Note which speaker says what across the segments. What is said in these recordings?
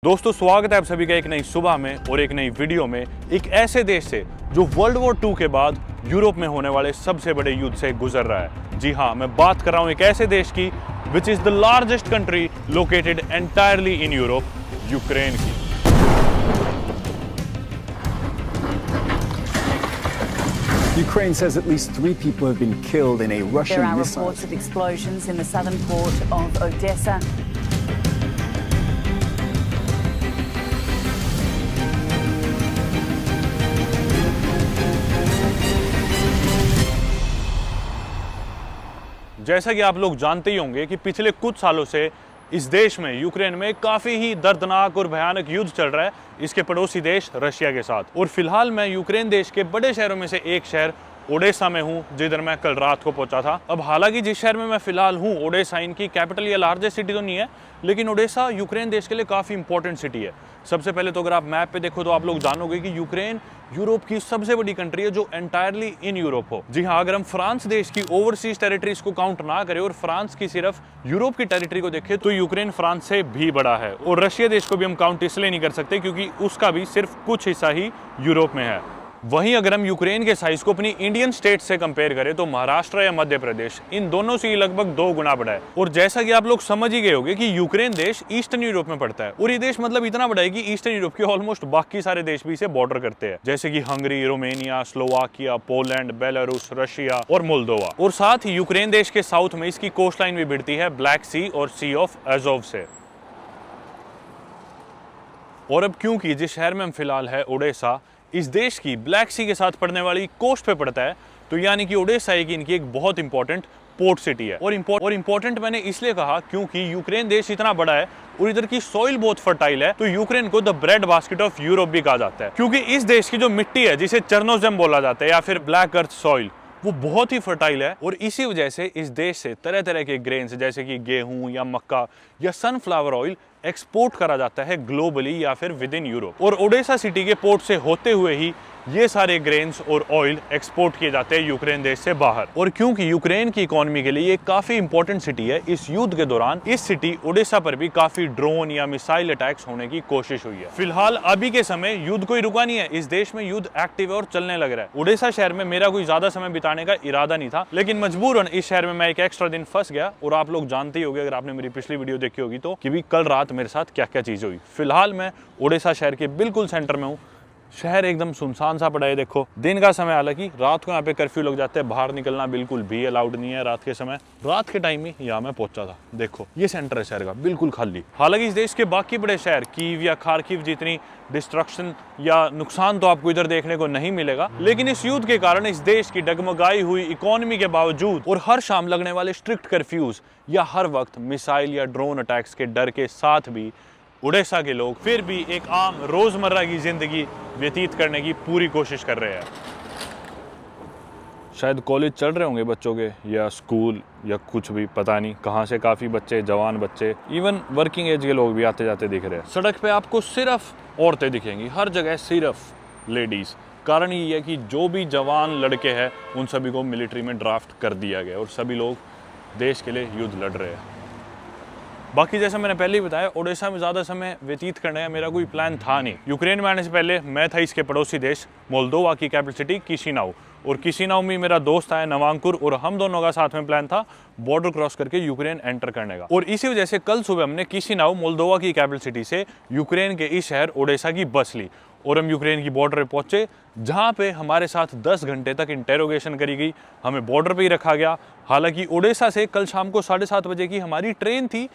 Speaker 1: दोस्तों स्वागत है आप सभी का एक नई सुबह में और एक नई वीडियो में एक ऐसे देश से जो वर्ल्ड वॉर 2 के बाद यूरोप में होने वाले सबसे बड़े युद्ध से गुजर रहा है। जी हाँ, मैं बात कर रहा हूँ एक ऐसे देश की which is the largest country located entirely in Europe, Ukraine की।
Speaker 2: Ukraine says at least 3 people have been killed in a Russian
Speaker 3: There are
Speaker 2: missile.
Speaker 3: reports of explosions in the southern port of Odessa.
Speaker 1: जैसा कि आप लोग जानते ही होंगे कि पिछले कुछ सालों से इस देश में यूक्रेन में काफी ही दर्दनाक और भयानक युद्ध चल रहा है इसके पड़ोसी देश रशिया के साथ। और फिलहाल मैं यूक्रेन देश के बड़े शहरों में से एक शहर ओडेसा में हूँ, जिधर मैं कल रात को पहुंचा था। अब हालांकि जिस शहर में मैं फिलहाल हूँ, ओडेसा इनकी कैपिटल या लार्जेस्ट सिटी तो नहीं है, लेकिन ओडेसा यूक्रेन देश के लिए काफी इंपॉर्टेंट सिटी है। सबसे पहले तो अगर आप मैप पे देखो तो आप लोग जानोगे कि यूक्रेन यूरोप की सबसे बड़ी कंट्री है जो एंटायरली इन यूरोप हो। जी हाँ, अगर हम फ्रांस देश की ओवरसीज टेरिटरीज को काउंट ना करें और फ्रांस की सिर्फ यूरोप की टेरिटरी को देखें तो यूक्रेन फ्रांस से भी बड़ा है। और रशिया देश को भी हम काउंट इसलिए नहीं कर सकते क्योंकि उसका भी सिर्फ कुछ हिस्सा ही यूरोप में है। वहीं अगर हम यूक्रेन के साइज को अपनी इंडियन स्टेट से कंपेयर करें तो महाराष्ट्र या मध्य प्रदेश इन दोनों से लगभग 2 गुना बड़ा है। और जैसा कि आप लोग समझ ही गए होंगे कि यूक्रेन देश ईस्टर्न यूरोप में पड़ता है और ये देश मतलब इतना बड़ा है कि ईस्टर्न यूरोप के ऑलमोस्ट बाकी सारे देश भी इसे बॉर्डर करते हैं, जैसे कि Hungary, Romania, Slovakia, Poland, Belarus, Russia और मोल्दोवा। और साथ ही यूक्रेन देश के साउथ में इसकी कोस्ट लाइन भी भिड़ती है ब्लैक सी और सी ऑफ अजोव से। और अब क्योंकि जिस शहर में हम फिलहाल है ओडेसा इस देश की ब्लैक सी के साथ पड़ने वाली कोस्ट पे पड़ता है, तो यानी कि ओडेसा इनकी एक बहुत इंपॉर्टेंट पोर्ट सिटी है। और इंपॉर्टेंट मैंने इसलिए कहा क्योंकि यूक्रेन देश इतना बड़ा है और इधर की सॉइल बहुत फर्टाइल है, तो यूक्रेन को the bread basket of Europe भी कहा जाता है क्योंकि इस देश की जो मिट्टी है जिसे चर्नोजेम बोला जाता है या फिर ब्लैक अर्थ सॉइल, वो बहुत ही फर्टाइल है। और इसी वजह से इस देश से तरह तरह के ग्रेन्स जैसे कि गेहूं या मक्का या सनफ्लावर ऑयल एक्सपोर्ट करा जाता है ग्लोबली या फिर विद इन यूरोप। और ओडेसा सिटी के पोर्ट से होते हुए ही ये सारे ग्रेन्स और ऑयल एक्सपोर्ट किए जाते हैं यूक्रेन देश से बाहर। और क्योंकि यूक्रेन की इकोनॉमी के लिए ये काफी इंपॉर्टेंट सिटी है, इस युद्ध के दौरान इस सिटी ओडेसा पर भी काफी ड्रोन या मिसाइल अटैक्स होने की कोशिश हुई है। फिलहाल अभी के समय युद्ध कोई रुका नहीं है, इस देश में युद्ध एक्टिव है और चलने लग रहा है। ओडेसा शहर में मेरा कोई ज्यादा समय बिताने का इरादा नहीं था, लेकिन मजबूरन इस शहर में मैं एक एक्स्ट्रा दिन फंस गया। और आप लोग जानते ही होंगे अगर आपने मेरी पिछली वीडियो देखी होगी तो कि भी कल रात मेरे साथ क्या क्या चीजें हुई। फिलहाल मैं ओडेसा शहर के बिल्कुल सेंटर में हूँ। शहर एकदम सुनसान सा पड़ा है। देखो दिन का समय, हालांकि रात को यहाँ पे कर्फ्यू लग जाते हैं, बाहर निकलना बिल्कुल भी अलाउड नहीं है रात के समय। रात के टाइम ही यहाँ मैं पहुंचा था। देखो ये सेंटर है शहर का, बिल्कुल खाली। हालांकि इस देश के बाकी बड़े शहर कीव या खार्किव जितनी डिस्ट्रक्शन या नुकसान तो आपको इधर देखने को नहीं मिलेगा, लेकिन इस युद्ध के कारण इस देश की डगमगाई हुई इकोनॉमी के बावजूद और हर शाम लगने वाले स्ट्रिक्ट कर्फ्यूज या हर वक्त मिसाइल या ड्रोन अटैक्स के डर के साथ भी ओडेसा के लोग फिर भी एक आम रोजमर्रा की जिंदगी व्यतीत करने की पूरी कोशिश कर रहे हैं। शायद कॉलेज चल रहे होंगे बच्चों के या स्कूल या कुछ भी, पता नहीं कहाँ से काफ़ी बच्चे, जवान बच्चे, इवन वर्किंग एज के लोग भी आते जाते दिख रहे हैं। सड़क पे आपको सिर्फ औरतें दिखेंगी, हर जगह सिर्फ लेडीज़। कारण ये है कि जो भी जवान लड़के हैं उन सभी को मिलिट्री में ड्राफ्ट कर दिया गया और सभी लोग देश के लिए युद्ध लड़ रहे हैं। बाकी जैसा मैंने पहले ही बताया, ओडेसा में ज़्यादा समय व्यतीत करने का मेरा कोई प्लान था नहीं। यूक्रेन में आने से पहले मैं था इसके पड़ोसी देश मोल्दोवा की कैपिटल सिटी किशिनाउ, और किशिनाउ में मेरा दोस्त आया नवांकुर, और हम दोनों का साथ में प्लान था बॉर्डर क्रॉस करके यूक्रेन एंटर करने का। और इसी वजह से कल सुबह हमने किशिनाउ मोल्दोवा की कैपिटल सिटी से यूक्रेन के इस शहर ओडेसा की बस ली और हम यूक्रेन की बॉर्डर पे पहुंचे, जहां पे हमारे साथ 10 घंटे तक इंटेरोगेशन करी गई। हमें बॉर्डर पे ही रखा गया। हालांकि ओडेसा से कल शाम को 7:30 बजे की हमारी ट्रेन थी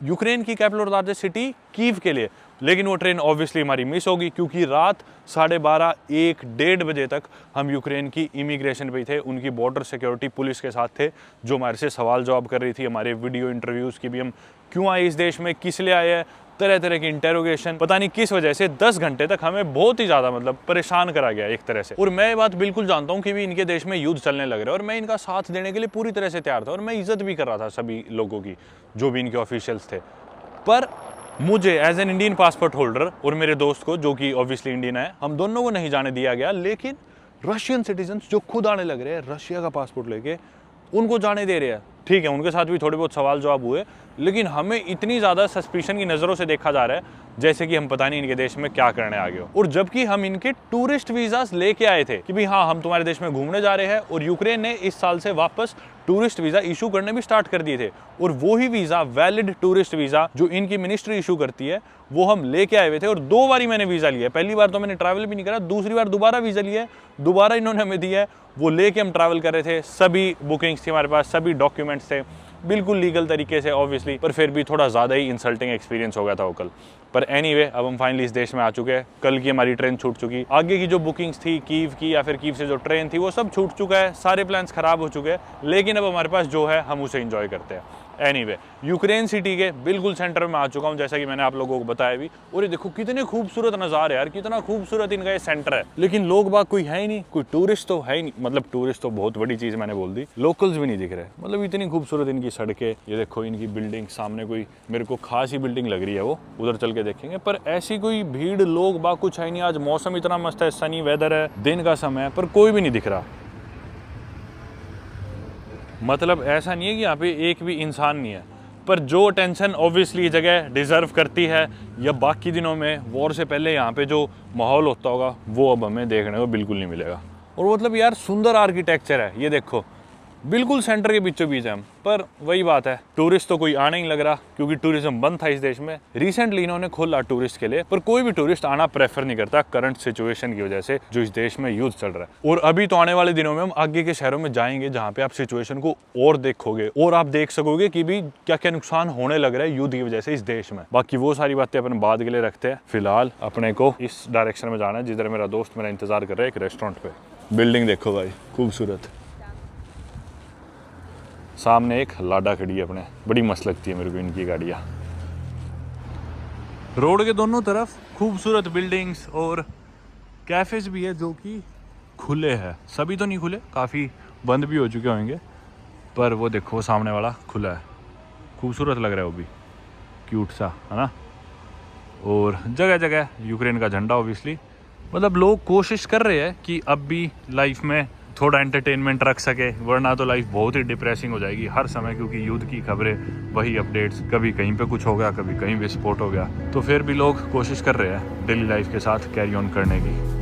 Speaker 1: यूक्रेन की कैपिटल और लार्जेस्ट सिटी कीव के लिए, लेकिन वो ट्रेन ऑब्वियसली हमारी मिस होगी क्योंकि रात 12:30, 1, 1:30 बजे तक हम यूक्रेन की इमिग्रेशन पे थे। उनकी बॉर्डर सिक्योरिटी पुलिस के साथ थे जो हमारे से सवाल जवाब कर रही थी। हमारे वीडियो इंटरव्यूज़ की भी, हम क्यों आए इस देश में, किस लिए आए हैं, तरह तरह की इंटेरोगेशन, पता नहीं किस वजह से 10 घंटे तक हमें बहुत ही ज़्यादा मतलब परेशान करा गया एक तरह से। और मैं ये बात बिल्कुल जानता हूँ कि भी इनके देश में युद्ध चलने लग रहा है और मैं इनका साथ देने के लिए पूरी तरह से तैयार था और मैं इज्जत भी कर रहा था सभी लोगों की जो भी इनके ऑफिशियल्स थे। पर मुझे as an Indian passport holder और मेरे दोस्त को जो कि ऑब्वियसली इंडियन है, हम दोनों को नहीं जाने दिया गया। लेकिन रशियन सिटीजन्स जो खुद आने लग रहे हैं रशिया का पासपोर्ट लेके, उनको जाने दे रहे हैं। ठीक है उनके साथ भी थोड़े बहुत सवाल जवाब हुए, लेकिन हमें इतनी ज़्यादा सस्पिशन की नज़रों से देखा जा रहा है जैसे कि हम पता नहीं इनके देश में क्या करने आ गए हो। और जबकि हम इनके टूरिस्ट वीज़ास लेके आए थे कि भाई हाँ हम तुम्हारे देश में घूमने जा रहे हैं, और यूक्रेन ने इस साल से वापस टूरिस्ट वीज़ा इशू करने भी स्टार्ट कर दिए थे। और वो ही वीज़ा, वैलिड टूरिस्ट वीज़ा जो इनकी मिनिस्ट्री इशू करती है, वो हम लेके आए हुए थे। और 2 बारी मैंने वीज़ा लिया है, पहली बार तो मैंने ट्रैवल भी नहीं करा, दूसरी बार दोबारा वीज़ा लिया है, दोबारा इन्होंने हमें दिया है, वो लेके हम ट्रैवल कर रहे थे। सभी बुकिंग्स थी हमारे पास, सभी डॉक्यूमेंट्स थे, बिल्कुल लीगल तरीके से ऑब्वियसली, पर फिर भी थोड़ा ज़्यादा ही इंसल्टिंग एक्सपीरियंस हो गया था वो कल। पर एनीवे अब हम फाइनली इस देश में आ चुके हैं। कल की हमारी ट्रेन छूट चुकी, आगे की जो बुकिंग्स थी कीव की या फिर कीव से जो ट्रेन थी वो सब छूट चुका है, सारे प्लान्स खराब हो चुके हैं, लेकिन अब हमारे पास जो है हम उसे एंजॉय करते हैं। एनीवे यूक्रेन सिटी के बिल्कुल सेंटर में आ चुका हूँ, जैसा कि मैंने आप लोगों को बताया भी। और ये देखो कितने खूबसूरत नज़ारे यार, कितना खूबसूरत इनका ये सेंटर है। लेकिन लोग बाग कोई है ही नहीं, कोई टूरिस्ट तो है ही नहीं, मतलब टूरिस्ट तो बहुत बड़ी चीज़ मैंने बोल दी, लोकल्स भी नहीं दिख रहे। मतलब इतनी खूबसूरत इनकी सड़कें, ये देखो इनकी बिल्डिंग, सामने कोई मेरे को खास ही बिल्डिंग लग रही है, वो उधर चल के देखेंगे। पर ऐसी कोई भीड़, लोग बाग कुछ है नहीं। आज मौसम इतना मस्त है, सनी वेदर है, दिन का समय है, पर कोई भी नहीं दिख रहा। मतलब ऐसा नहीं है कि यहाँ पे एक भी इंसान नहीं है, पर जो अटेंशन ऑब्वियसली ये जगह डिज़र्व करती है, या बाकी दिनों में वॉर से पहले यहाँ पे जो माहौल होता होगा वो अब हमें देखने को बिल्कुल नहीं मिलेगा। और मतलब यार सुंदर आर्किटेक्चर है, ये देखो बिल्कुल सेंटर के बीचों बीच है हम। पर वही बात है, टूरिस्ट तो कोई आना ही लग रहा, क्योंकि टूरिज्म बंद था इस देश में। रिसेंटली इन्होंने खोला टूरिस्ट के लिए, पर कोई भी टूरिस्ट आना प्रेफर नहीं करता करंट सिचुएशन की वजह से जो इस देश में युद्ध चल रहा है। और अभी तो आने वाले दिनों में हम आगे के शहरों में जाएंगे जहाँ पे आप सिचुएशन को और देखोगे, और आप देख सकोगे कि भी क्या क्या नुकसान होने लग रहा है युद्ध की वजह से इस देश में। बाकी वो सारी बातें अपन बाद के लिए रखते हैं। फिलहाल अपने को इस डायरेक्शन में जाना है जिधर मेरा दोस्त मेरा इंतजार कर रहा है, एक रेस्टोरेंट पे। बिल्डिंग देखो भाई, खूबसूरत। सामने एक लाडा खड़ी है अपने, बड़ी मस्त लगती है मेरे को इनकी गाड़ियाँ। रोड के दोनों तरफ खूबसूरत बिल्डिंग्स और कैफेज भी है जो कि खुले हैं। सभी तो नहीं खुले, काफ़ी बंद भी हो चुके होंगे, पर वो देखो वो सामने वाला खुला है, खूबसूरत लग रहा है वो भी, क्यूट सा है ना। और जगह जगह यूक्रेन का झंडा ऑब्वियसली। मतलब लोग कोशिश कर रहे हैं कि अब भी लाइफ में थोड़ा एंटरटेनमेंट रख सके, वरना तो लाइफ बहुत ही डिप्रेसिंग हो जाएगी हर समय, क्योंकि युद्ध की खबरें, वही अपडेट्स, कभी कहीं पे कुछ हो गया, कभी कहीं विस्फोट हो गया। तो फिर भी लोग कोशिश कर रहे हैं डेली लाइफ के साथ कैरी ऑन करने की।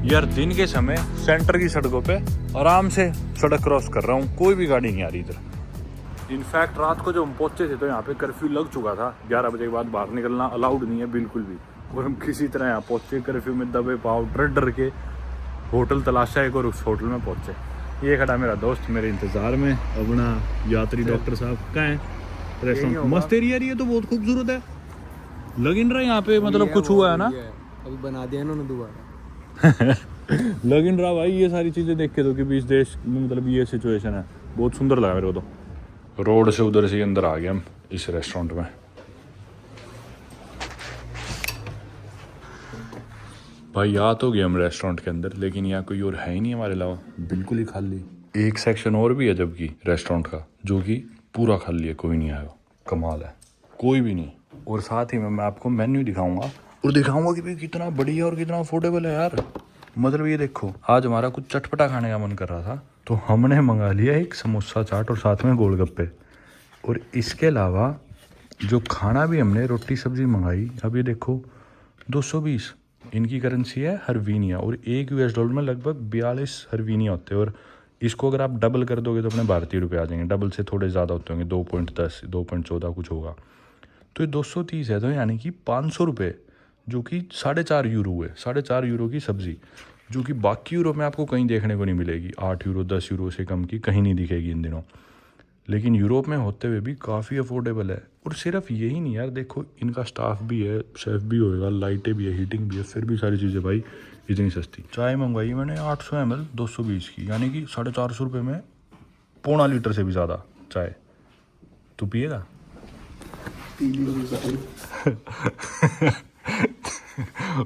Speaker 1: यार दिन के समय सेंटर की सड़कों पे आराम से सड़क क्रॉस कर रहा हूँ, कोई भी गाड़ी नहीं आ रही इधर। इनफैक्ट रात को जब हम पहुंचे थे तो यहाँ पे कर्फ्यू लग चुका था, 11 बजे के बाद बाहर निकलना अलाउड नहीं है बिल्कुल भी। और हम किसी तरह यहाँ पहुंचे, कर्फ्यू में दबे पाँव, डर डर के होटल तलाशा एक, और उस होटल में पहुंचे। ये खड़ा मेरा दोस्त मेरे इंतजार में, अपना यात्री डॉक्टर साहब। कहाँ है रेस्टोरेंट? मस्त एरिया है, तो बहुत खूबसूरत है, लग इन रहा है यहाँ पे, मतलब कुछ हुआ है ना,
Speaker 4: अभी बना दिया इन्होंने दोबारा।
Speaker 1: लग इन रहा भाई ये सारी चीज़ें देख के तो कि भी इस देश में मतलब ये सिचुएशन है। बहुत सुंदर लगा मेरे को तो। रोड से उधर से अंदर आ गए हम इस रेस्टोरेंट में। भाई आ तो गए हम रेस्टोरेंट के अंदर, लेकिन यहाँ कोई और है ही नहीं हमारे अलावा, बिल्कुल ही खाली। एक सेक्शन और भी है जबकि रेस्टोरेंट का, जो कि पूरा खाली है, कोई नहीं आया। कमाल है, कोई भी नहीं। और साथ ही में मैं आपको मेन्यू दिखाऊंगा, और दिखाऊंगा कि भाई कितना बढ़िया और कितना अफोर्डेबल है यार। मतलब ये देखो, आज हमारा कुछ चटपटा खाने का मन कर रहा था, तो हमने मंगा लिया एक समोसा चाट और साथ में गोलगप्पे। और इसके अलावा जो खाना भी हमने रोटी सब्जी मंगाई, अब ये देखो 220, इनकी करेंसी है हर्वीनिया, और $1 में लगभग 42 हर्वीनिया होते हैं। और इसको अगर आप डबल कर दोगे तो अपने भारतीय रुपये आ जाएंगे, डबल से थोड़े ज़्यादा होते होंगे, 2.10 2.14 कुछ होगा। तो ये 230 है, तो यानी कि 500 रुपये, जो कि 4.5 यूरो है। 4.5 यूरो की सब्ज़ी, जो कि बाकी यूरोप में आपको कहीं देखने को नहीं मिलेगी। 8 यूरो 10 यूरो से कम की कहीं नहीं दिखेगी इन दिनों, लेकिन यूरोप में होते हुए भी काफ़ी अफोर्डेबल है। और सिर्फ यही नहीं यार, देखो इनका स्टाफ भी है, शेफ़ भी होएगा, लाइटें भी है, हीटिंग भी है, फिर भी सारी चीज़ें भाई इतनी सस्ती। चाय मंगवाई मैंने 800 ml 220 की, यानी कि 450 रुपये में पौना लीटर से भी ज़्यादा चाय। तो पिएगा?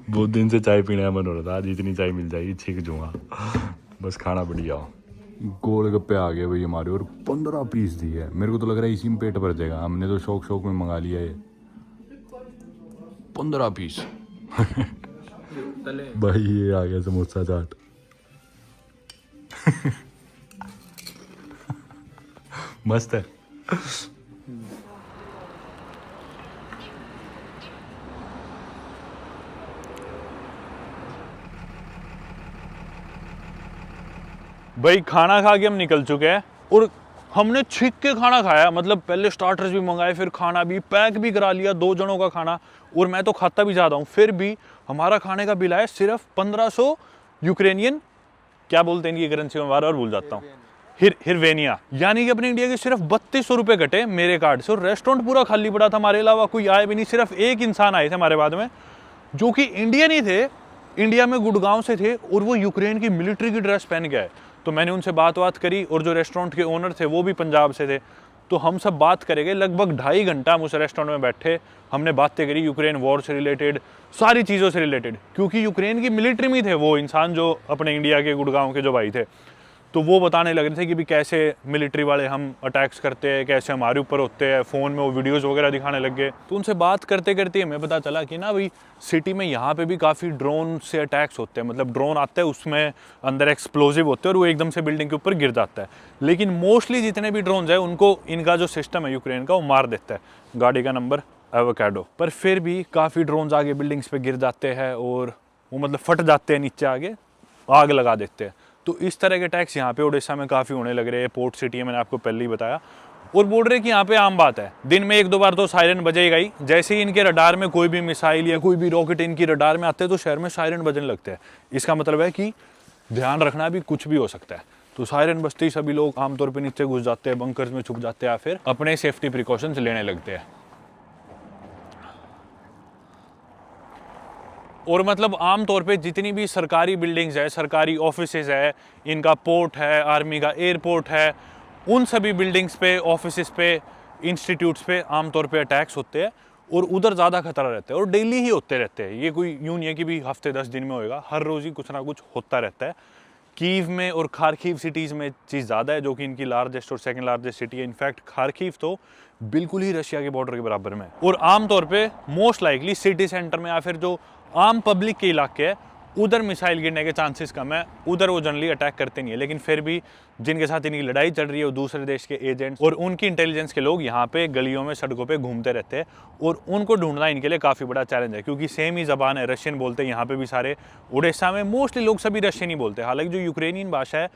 Speaker 1: बहुत दिन से चाय पीने का मन हो रहा था, आज इतनी चाय मिल जाएगी छिक जाऊंगा, बस खाना बढ़िया हो। गोलगप्पे आ गए भाई हमारे, और 15 पीस दिए। मेरे को तो लग रहा है इसी में पेट भर जाएगा, हमने तो शौक शौक में मंगा लिया ये 15 पीस। भाई ये आ गया समोसा चाट। मस्त है। भाई खाना खा के हम निकल चुके हैं और हमने छिक के खाना खाया, मतलब पहले स्टार्टर्स भी मंगाए, फिर खाना भी पैक भी करा लिया, 2 जनों का खाना। और मैं तो खाता भी ज़्यादा हूँ, फिर भी हमारा खाने का बिल आया सिर्फ 1500 यूक्रेनियन, क्या बोलते हैं इनकी करेंसी में बार बार भूल जाता हूँ, हिरवेनिया, यानी कि अपने इंडिया के सिर्फ 3200 रुपये कटे मेरे कार्ड से। और रेस्टोरेंट पूरा खाली पड़ा था, हमारे अलावा कोई आए भी नहीं, सिर्फ एक इंसान आए थे हमारे बाद में जो कि इंडियन ही थे, इंडिया में गुड़गांव से थे, और वो यूक्रेन की मिलिट्री की ड्रेस पहन के आए। तो मैंने उनसे बात करी, और जो रेस्टोरेंट के ओनर थे वो भी पंजाब से थे। तो हम सब बात करेंगे, लगभग 2.5 घंटा हम उस रेस्टोरेंट में बैठे, हमने बातें करी यूक्रेन वॉर से रिलेटेड, सारी चीज़ों से रिलेटेड, क्योंकि यूक्रेन की मिलिट्री में थे वो इंसान जो अपने इंडिया के गुड़गांव के जो भाई थे। तो वो बताने लग रहे थे कि भी कैसे मिलिट्री वाले हम अटैक्स करते हैं, कैसे हमारे ऊपर होते हैं, फ़ोन में वो वीडियोज़ वगैरह दिखाने लग गए। तो उनसे बात करते करते हमें पता चला कि ना भाई सिटी में यहाँ पे भी काफ़ी ड्रोन से अटैक्स होते हैं, मतलब ड्रोन आता है उसमें अंदर एक्सप्लोजिव होते हैं और वो एकदम से बिल्डिंग के ऊपर गिर जाता है। लेकिन मोस्टली जितने भी ड्रोन है उनको इनका जो सिस्टम है यूक्रेन का वो मार देता है, गाड़ी का नंबर एवोकाडो। पर फिर भी काफ़ी ड्रोन्स आगे बिल्डिंग्स पे गिर जाते हैं और वो मतलब फट जाते हैं नीचे, आगे आग लगा देते हैं। तो इस तरह के अटैक्स यहाँ पे ओडिशा में काफ़ी होने लग रहे हैं। पोर्ट सिटी है, मैंने आपको पहले ही बताया। और बोल रहे कि यहाँ पे आम बात है, दिन में 1-2 बार तो सायरन बजेगा ही। जैसे ही इनके रडार में कोई भी मिसाइल या कोई भी रॉकेट इनकी रडार में आते हैं तो शहर में सायरन बजने लगते हैं। इसका मतलब है कि ध्यान रखना भी कुछ भी हो सकता है। तो सायरन बजते ही सभी लोग आमतौर पर नीचे घुस जाते हैं, बंकर्स में छुप जाते हैं या फिर अपने सेफ्टी प्रिकॉशंस लेने लगते हैं। और मतलब आमतौर पे जितनी भी सरकारी बिल्डिंग्स है, सरकारी ऑफिसेज है, इनका पोर्ट है, आर्मी का एयरपोर्ट है, उन सभी बिल्डिंग्स पे, ऑफिसेज पे, इंस्टीट्यूट्स पे आमतौर पे अटैक्स होते हैं और उधर ज़्यादा खतरा रहता है। और डेली ही होते रहते हैं, ये कोई यूं नहीं है कि भी हफ्ते 10 दिन में होएगा, हर रोज़ ही कुछ ना कुछ होता रहता है। कीव में और खारकीव सिटीज़ में चीज़ ज़्यादा है, जो कि इनकी लार्जेस्ट और सेकंड लार्जेस्ट सिटी है। इनफैक्ट खारकीव तो बिल्कुल ही रशिया के बॉर्डर के बराबर में। और आमतौर पे मोस्ट लाइकली सिटी सेंटर में या फिर जो आम पब्लिक के इलाके है उधर मिसाइल गिरने के चांसेस कम है, उधर वो जनरली अटैक करते नहीं है। लेकिन फिर भी जिनके साथ इनकी लड़ाई चल रही है वो दूसरे देश के एजेंट्स और उनकी इंटेलिजेंस के लोग यहाँ पे गलियों में, सड़कों पे घूमते रहते हैं और उनको ढूंढना इनके लिए काफ़ी बड़ा चैलेंज है, क्योंकि सेम ही ज़बान है, रशियन बोलते हैं यहाँ पे भी सारे। उड़ीसा में मोस्टली लोग सभी रशियन ही बोलते हैं। हालांकि जो यूक्रेनियन भाषा है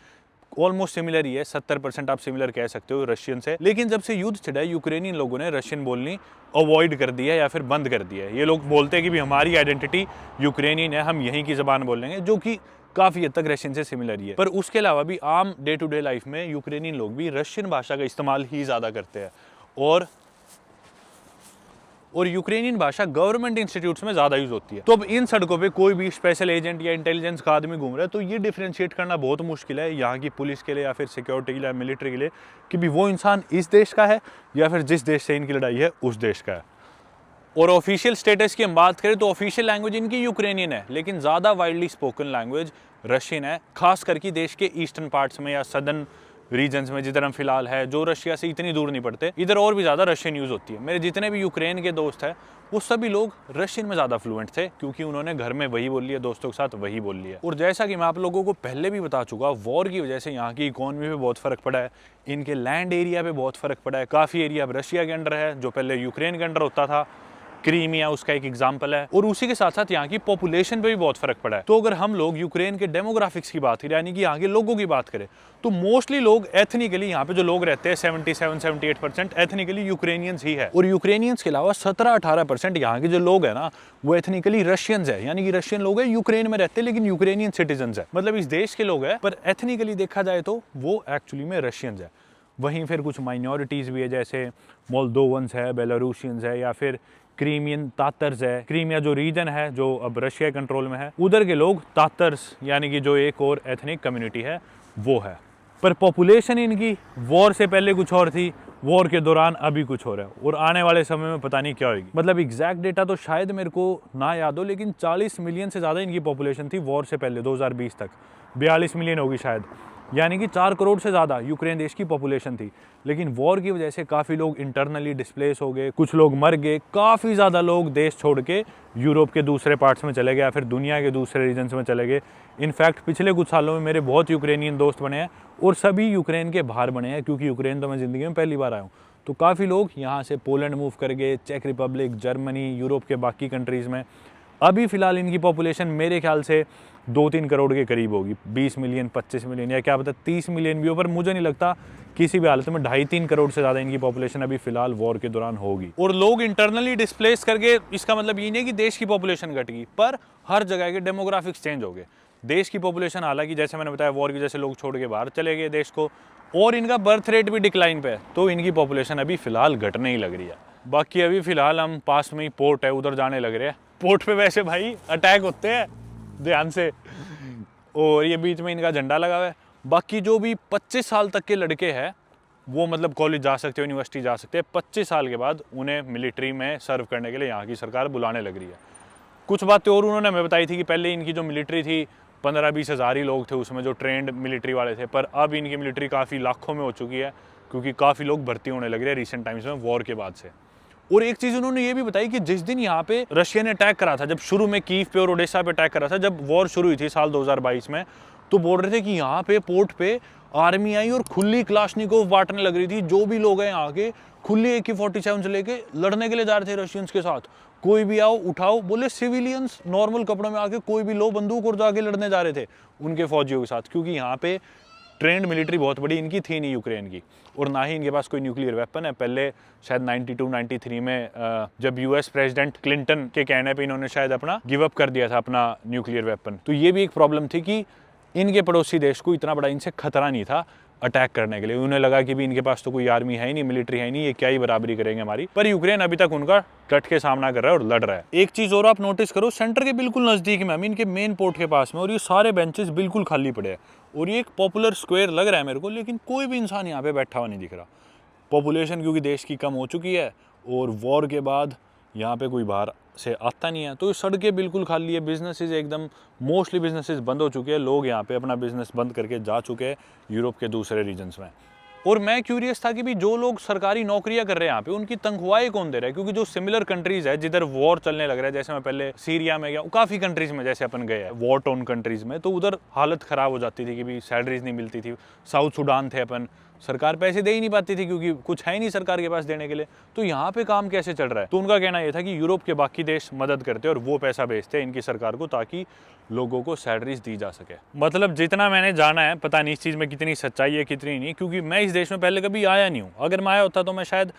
Speaker 1: ऑलमोस्ट सिमिलर ही है, 70% आप सिमिलर कह सकते हो रशियन से। लेकिन जब से युद्ध छिड़ा है यूक्रेनियन लोगों ने रशियन बोलनी अवॉइड कर दिया है या फिर बंद कर दिया है। ये लोग बोलते हैं कि भी हमारी आइडेंटिटी यूक्रेनियन है, हम यहीं की ज़बान बोलेंगे, जो कि काफ़ी हद तक रशियन से सिमिलर ही है। पर उसके अलावा भी आम डे टू डे लाइफ में यूक्रेनियन लोग भी रशियन भाषा का इस्तेमाल ही ज़्यादा करते हैं और यूक्रेनियन भाषा गवर्नमेंट इंस्टीट्यूट्स में ज़्यादा यूज़ होती है। तो अब इन सड़कों पे कोई भी स्पेशल एजेंट या इंटेलिजेंस का आदमी घूम रहा है तो ये डिफ्रेंशिएट करना बहुत मुश्किल है यहाँ की पुलिस के लिए या फिर सिक्योरिटी के लिए, मिलिट्री के लिए, कि भी वो इंसान इस देश का है या फिर जिस देश से इनकी लड़ाई है उस देश का है। और ऑफिशियल स्टेटस की हम बात करें तो ऑफिशियल लैंग्वेज इनकी यूक्रेनियन है, लेकिन ज़्यादा वाइडली स्पोकन लैंग्वेज रशियन है, खास करके देश के ईस्टर्न पार्ट्स में या सदर्न रीजन्स में जिधर हम फिलहाल है, जो रशिया से इतनी दूर नहीं पड़ते, इधर और भी ज़्यादा रशियन यूज़ होती है। मेरे जितने भी यूक्रेन के दोस्त हैं वो सभी लोग रशियन में ज़्यादा फ्लुएंट थे, क्योंकि उन्होंने घर में वही बोल लिया, दोस्तों के साथ वही बोल लिया। और जैसा कि मैं आप लोगों को पहले भी बता चुका, वॉर की वजह से यहाँ की इकोनॉमी पे बहुत फ़र्क पड़ा है, इनके लैंड एरिया पे बहुत फ़र्क पड़ा है। काफ़ी एरिया अब रशिया के अंडर है, जो पहले यूक्रेन के अंडर होता था। क्रीमिया उसका एक एग्जाम्पल है। और उसी के साथ साथ यहाँ की पॉपुलेशन पे भी बहुत फर्क पड़ा है। तो अगर हम लोग यूक्रेन के डेमोग्राफिक्स की बात करें, यानी कि यहाँ के लोगों की बात करें, तो मोस्टली लोग एथनिकली यहाँ पे जो लोग रहते हैं 77-78% एथनिकली यूक्रेनियंस ही है। और यूक्रेनियंस के अलावा 17-18% यहाँ के जो लोग हैं ना वो एथनिकली रशियंस है, यानी कि रशियन लोग हैं, यूक्रेन में रहते हैं लेकिन यूक्रेनियन सिटीजन्स है, मतलब इस देश के लोग हैं, पर एथनिकली देखा जाए तो वो एक्चुअली में रशियंस है। वहीं फिर कुछ माइनॉरिटीज़ भी है, जैसे मोल्दोवंस है, बेलारूशियंस है, या फिर क्रीमियन तातर्स है। क्रीमिया जो रीजन है जो अब रशिया कंट्रोल में है, उधर के लोग तातर्स, यानी कि जो एक और एथनिक कम्युनिटी है वो है। पर पॉपुलेशन इनकी वॉर से पहले कुछ और थी वॉर के दौरान अभी कुछ हो रहा है और आने वाले समय में पता नहीं क्या होगी। मतलब एग्जैक्ट डेटा तो शायद मेरे को ना याद हो, लेकिन 40 मिलियन से ज़्यादा इनकी पॉपुलेशन थी वॉर से पहले 2020 तक। 42 मिलियन होगी शायद, यानी कि 4 करोड़ से ज़्यादा यूक्रेन देश की पॉपुलेशन थी। लेकिन वॉर की वजह से काफ़ी लोग इंटरनली डिस्प्लेस हो गए, कुछ लोग मर गए, काफ़ी ज़्यादा लोग देश छोड़ के यूरोप के दूसरे पार्ट्स में चले गए या फिर दुनिया के दूसरे रीजन्स में चले गए। इनफैक्ट पिछले कुछ सालों में मेरे बहुत यूक्रेनियन दोस्त बने हैं और सभी यूक्रेन के बाहर बने हैं, क्योंकि यूक्रेन तो मैं ज़िंदगी में पहली बार आया हूँ। तो काफ़ी लोग यहाँ से पोलैंड मूव कर गए, चेक रिपब्लिक, जर्मनी, यूरोप के बाकी कंट्रीज़ में। अभी फ़िलहाल इनकी पॉपुलेशन मेरे ख्याल से 2-3 करोड़ के करीब होगी, 20 मिलियन, 25 मिलियन या क्या पता 30 मिलियन भी हो, पर मुझे नहीं लगता किसी भी हालत में 2.5-3 करोड़ से ज़्यादा इनकी पॉपुलेशन अभी फ़िलहाल वॉर के दौरान होगी। और लोग इंटरनली डिस्प्लेस करके, इसका मतलब ये नहीं कि देश की पॉपुलेशन घट गई, पर हर जगह के डेमोग्राफिक्स चेंज हो गए। देश की पॉपुलेशन हालांकि जैसे मैंने बताया वॉर की वजह से लोग छोड़ के बाहर चले गए देश को, और इनका बर्थ रेट भी डिक्लाइन पे है, तो इनकी पॉपुलेशन अभी फ़िलहाल घटने ही लग रही है। बाकी अभी फ़िलहाल हम पास में ही पोर्ट है, उधर जाने लग रहे हैं। पोर्ट पे वैसे भाई अटैक होते हैं ध्यान से, और ये बीच में इनका झंडा लगा हुआ है। बाकी जो भी 25 साल तक के लड़के हैं वो मतलब कॉलेज जा सकते हो, यूनिवर्सिटी जा सकते हैं। 25 साल के बाद उन्हें मिलिट्री में सर्व करने के लिए यहाँ की सरकार बुलाने लग रही है। कुछ बातें और उन्होंने हमें बताई थी कि पहले इनकी जो मिलिट्री थी 15-20 हज़ार ही लोग थे उसमें जो ट्रेंड मिलिट्री वाले थे, पर अब इनकी मिलिट्री काफ़ी लाखों में हो चुकी है, क्योंकि काफ़ी लोग भर्ती होने लग रहे हैं रिसेंट टाइम्स में वॉर के बाद से। और एक चीज़ उन्होंने ये भी बताई कि जिस दिन यहाँ पे रशिया ने अटैक करा था, जब शुरू में कीव पे और ओडेसा पे अटैक करा था, जब वॉर शुरू हुई थी साल 2022 में, तो बोल रहे थे कि यहाँ पे पोर्ट पे आर्मी आई और खुली क्लाशनिकोव बांटने लग रही थी। जो भी लोग हैं यहाँ के खुली AK-47 से लेके लड़ने के लिए जा रहे थे रशियंस के साथ। कोई भी आओ उठाओ, बोले सिविलियंस नॉर्मल कपड़ों में आके कोई भी लो बंदूक और जाके लड़ने जा रहे थे उनके फौजियों के साथ, क्योंकि यहाँ पे ट्रेंड मिलिट्री बहुत बड़ी इनकी थी नहीं यूक्रेन की, और ना ही इनके पास कोई न्यूक्लियर वेपन है। पहले शायद 92-93 में जब US प्रेसिडेंट क्लिंटन के कहने पे इन्होंने शायद अपना गिव अप कर दिया था अपना न्यूक्लियर वेपन। तो ये भी एक प्रॉब्लम थी कि इनके पड़ोसी देश को इतना बड़ा इनसे खतरा नहीं था अटैक करने के लिए। उन्हें लगा कि भी इनके पास तो कोई आर्मी है ही नहीं, मिलिट्री है नहीं, ये क्या ही बराबरी करेंगे हमारी। पर यूक्रेन अभी तक उनका डट के सामना कर रहा है और लड़ रहा है। एक चीज़ और आप नोटिस करो, सेंटर के बिल्कुल नज़दीक में, इनके मेन पोर्ट के पास में, और ये सारे बेंचेस बिल्कुल खाली पड़े हैं। और ये एक पॉपुलर स्क्वायर लग रहा है मेरे को, लेकिन कोई भी इंसान यहाँ पे बैठा हुआ नहीं दिख रहा। पॉपुलेशन क्योंकि देश की कम हो चुकी है और वॉर के बाद यहाँ पे कोई बाहर से आता नहीं है, तो सड़कें बिल्कुल खाली है। बिजनेसेस एकदम मोस्टली बिजनेसेस बंद हो चुके हैं, लोग यहाँ पे अपना बिजनेस बंद करके जा चुके हैं यूरोप के दूसरे रीजन्स में। और मैं क्यूरियस था कि भी जो लोग सरकारी नौकरियां कर रहे हैं यहाँ पे, उनकी तनख्वाहें कौन दे रहा है, क्योंकि जो सिमिलर कंट्रीज है जिधर वॉर चलने लग रहा है, जैसे मैं पहले सीरिया में गया, काफ़ी कंट्रीज में जैसे अपन गए हैं वॉर टोन कंट्रीज में, तो उधर हालत ख़राब हो जाती थी कि भी सैलरीज नहीं मिलती थी। साउथ सूडान थे अपन, सरकार पैसे दे ही नहीं पाती थी क्योंकि कुछ है ही नहीं सरकार के पास देने के लिए। तो यहाँ पे काम कैसे चल रहा है? तो उनका कहना यह था कि यूरोप के बाकी देश मदद करते हैं और वो पैसा भेजते हैं इनकी सरकार को, ताकि लोगों को सैलरीज दी जा सके। मतलब जितना मैंने जाना है, पता नहीं इस चीज़ में कितनी सच्चाई है कितनी नहीं, क्योंकि मैं इस देश में पहले कभी आया नहीं हूँ। अगर मैं आया होता तो मैं शायद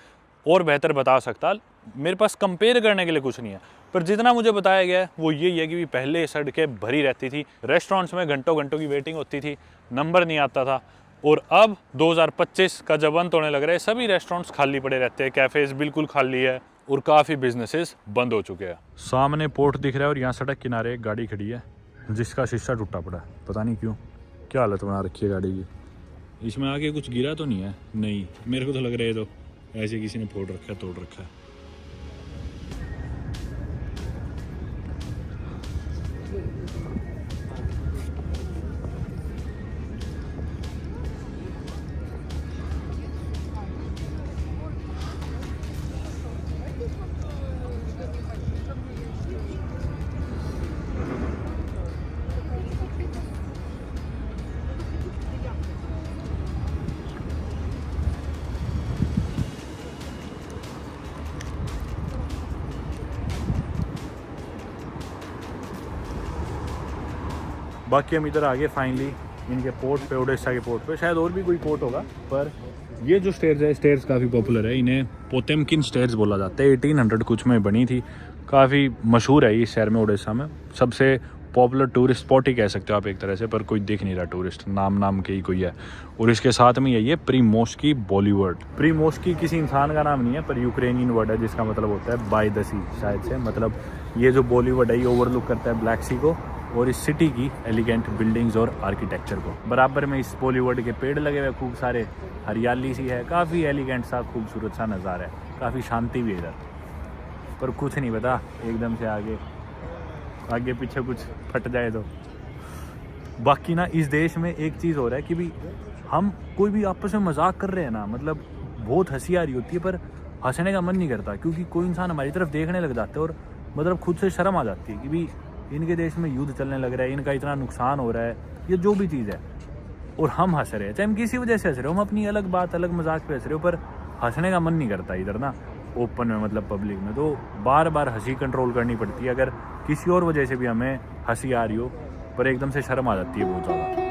Speaker 1: और बेहतर बता सकता, मेरे पास कंपेयर करने के लिए कुछ नहीं है। पर जितना मुझे बताया गया है वो यही है कि पहले सड़कें भरी रहती थी, रेस्टोरेंट्स में घंटों घंटों की वेटिंग होती थी, नंबर नहीं आता था। और अब 2025 का जब अंत होने लग रहा है, सभी रेस्टोरेंट्स खाली पड़े रहते हैं, कैफ़ेज़ बिल्कुल खाली है और काफ़ी बिजनेसेस बंद हो चुके हैं। सामने पोर्ट दिख रहा है और यहाँ सड़क किनारे एक गाड़ी खड़ी है जिसका शीशा टूटा पड़ा है, पता नहीं क्यों, क्या हालत बना रखी है गाड़ी की। इसमें आगे कुछ गिरा तो नहीं है? नहीं, मेरे को तो लग रहा है तो ऐसे किसी ने फोड़ रखा है, तोड़ रखा है। बाकी हम इधर आगे फाइनली इनके पोर्ट पे, ओडेसा के पोर्ट पे, शायद और भी कोई पोर्ट होगा, पर ये जो स्टेयर्स है, स्टेयर्स काफ़ी पॉपुलर है। इन्हें पोतेमकिन स्टेयर्स बोला जाता है। 1800 कुछ में बनी थी, काफ़ी मशहूर है इस शहर में, ओडेसा में। सबसे पॉपुलर टूरिस्ट स्पॉट ही कह सकते हो आप एक तरह से, पर कोई दिख नहीं रहा टूरिस्ट, नाम के ही कोई है। और इसके साथ में यही है प्रीमोस्की बॉलीवर्ड। प्रीमोस्की किसी इंसान का नाम नहीं है, पर यूक्रेनियन वर्ड है जिसका मतलब होता है बाय द सी, शायद से। मतलब ये जो बॉलीवर्ड है ये ओवरलुक करता है ब्लैक सी को, और इस सिटी की एलिगेंट बिल्डिंग्स और आर्किटेक्चर को। बराबर में इस बॉलीवुड के पेड़ लगे हुए खूब सारे, हरियाली सी है, काफ़ी एलिगेंट सा खूबसूरत सा नज़ारा है, काफ़ी शांति भी है इधर। पर कुछ नहीं पता एकदम से आगे पीछे कुछ फट जाए तो। बाकी ना इस देश में एक चीज़ हो रहा है कि भी हम कोई भी आपस में मजाक कर रहे हैं ना, मतलब बहुत हंसी आ रही होती है पर हंसने का मन नहीं करता, क्योंकि कोई इंसान हमारी तरफ देखने लग जाता है और मतलब खुद से शर्म आ जाती है कि भी इनके देश में युद्ध चलने लग रहा है, इनका इतना नुकसान हो रहा है, ये जो भी चीज़ है, और हम हंस रहे हैं। चाहे हम किसी वजह से हंस रहे हो, हम अपनी अलग बात अलग मजाक पे हंस रहे हो, पर हंसने का मन नहीं करता इधर ना ओपन में, मतलब पब्लिक में। तो बार बार हंसी कंट्रोल करनी पड़ती है। अगर किसी और वजह से भी हमें हंसी आ रही हो पर एकदम से शर्म आ जाती है बहुत ज़्यादा।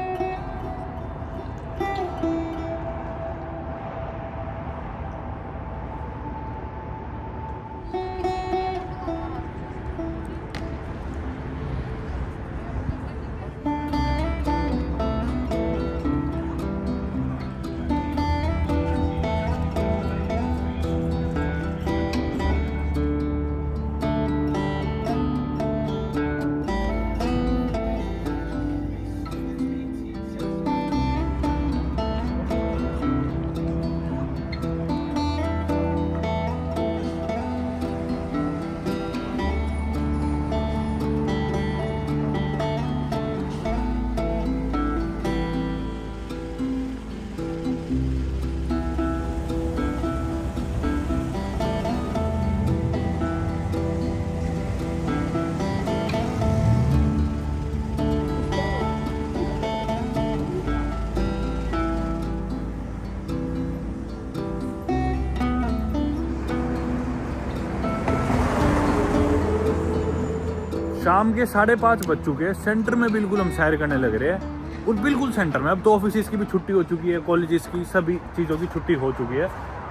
Speaker 1: शाम के 5:30 बज चुके हैं, सेंटर में बिल्कुल हम सैर करने लग रहे हैं, और बिल्कुल सेंटर में। अब तो ऑफिस की भी छुट्टी हो चुकी है, कॉलेजेस की सभी चीज़ों की छुट्टी हो चुकी है,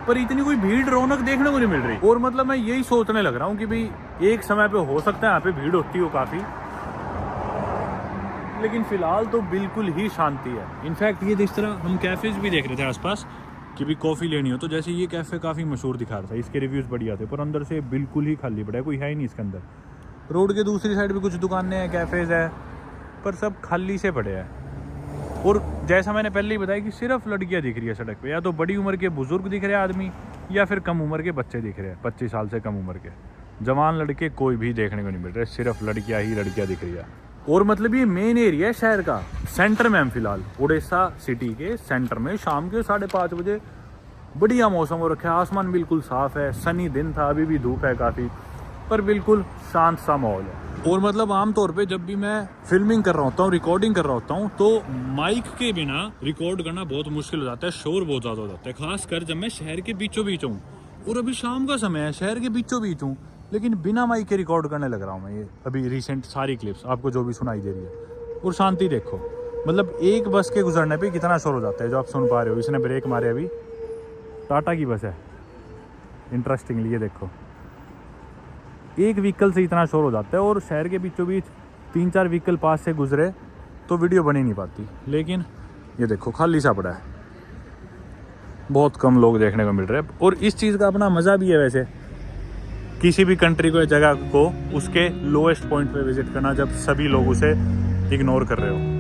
Speaker 1: पर इतनी कोई भीड़ रौनक देखने को नहीं मिल रही। और मतलब मैं यही सोचने लग रहा हूँ कि भाई एक समय पे हो सकता है यहाँ पे भीड़ होती हो काफ़ी, लेकिन फिलहाल तो बिल्कुल ही शांति है। इनफैक्ट ये जिस तरह हम कैफ़ेज भी देख रहे थे आसपास कि भी कॉफ़ी लेनी हो, तो जैसे ये कैफ़े काफ़ी मशहूर दिखा रहा था, इसके रिव्यूज़ बढ़िया थे, पर अंदर से बिल्कुल ही खाली पड़ा है, कोई है ही नहीं इसके अंदर। रोड के दूसरी साइड भी कुछ दुकानें हैं, कैफ़ेज़ है, पर सब खाली से पड़े हैं। और जैसा मैंने पहले ही बताया कि सिर्फ लड़कियां दिख रही है सड़क पे, या तो बड़ी उम्र के बुजुर्ग दिख रहे हैं आदमी, या फिर कम उम्र के बच्चे दिख रहे हैं, 25 साल से कम उम्र के। जवान लड़के कोई भी देखने को नहीं मिल रहे, सिर्फ लड़कियां ही लड़कियां दिख रही है। और मतलब ये मेन एरिया है शहर का, सेंटर में हम फिलहाल उड़ीसा सिटी के सेंटर में। शाम के 5:30 बजे बढ़िया मौसम हो रखा है, आसमान बिल्कुल साफ है, सनी दिन था, अभी भी धूप है काफ़ी, पर बिल्कुल शांत सा माहौल है। और मतलब आमतौर पे जब भी मैं फिल्मिंग कर रहा होता हूँ, रिकॉर्डिंग कर रहा होता हूँ, तो माइक के बिना रिकॉर्ड करना बहुत मुश्किल हो जाता है, शोर बहुत ज़्यादा हो जाता है, खासकर जब मैं शहर के बीचों बीच हूँ। और अभी शाम का समय है, शहर के बीचों बीच हूँ, लेकिन बिना माइक के रिकॉर्ड करने लग रहा हूँ मैं। ये अभी रिसेंट सारी क्लिप्स आपको जो भी सुनाई दे रही है, और शांति देखो, मतलब एक बस के गुजरने पर कितना शोर हो जाता है, जो आप सुन पा रहे हो। इसने ब्रेक मारे, अभी टाटा की बस है, इंटरेस्टिंगली ये देखो, एक व्हीकल से इतना शोर हो जाता है। और शहर के बीचों बीच 3-4 व्हीकल पास से गुजरे तो वीडियो बन ही नहीं पाती, लेकिन ये देखो खाली सा पड़ा है, बहुत कम लोग देखने को मिल रहे हैं। और इस चीज़ का अपना मज़ा भी है वैसे, किसी भी कंट्री को या जगह को उसके लोएस्ट पॉइंट पे विजिट करना, जब सभी लोग उसे इग्नोर कर रहे हो।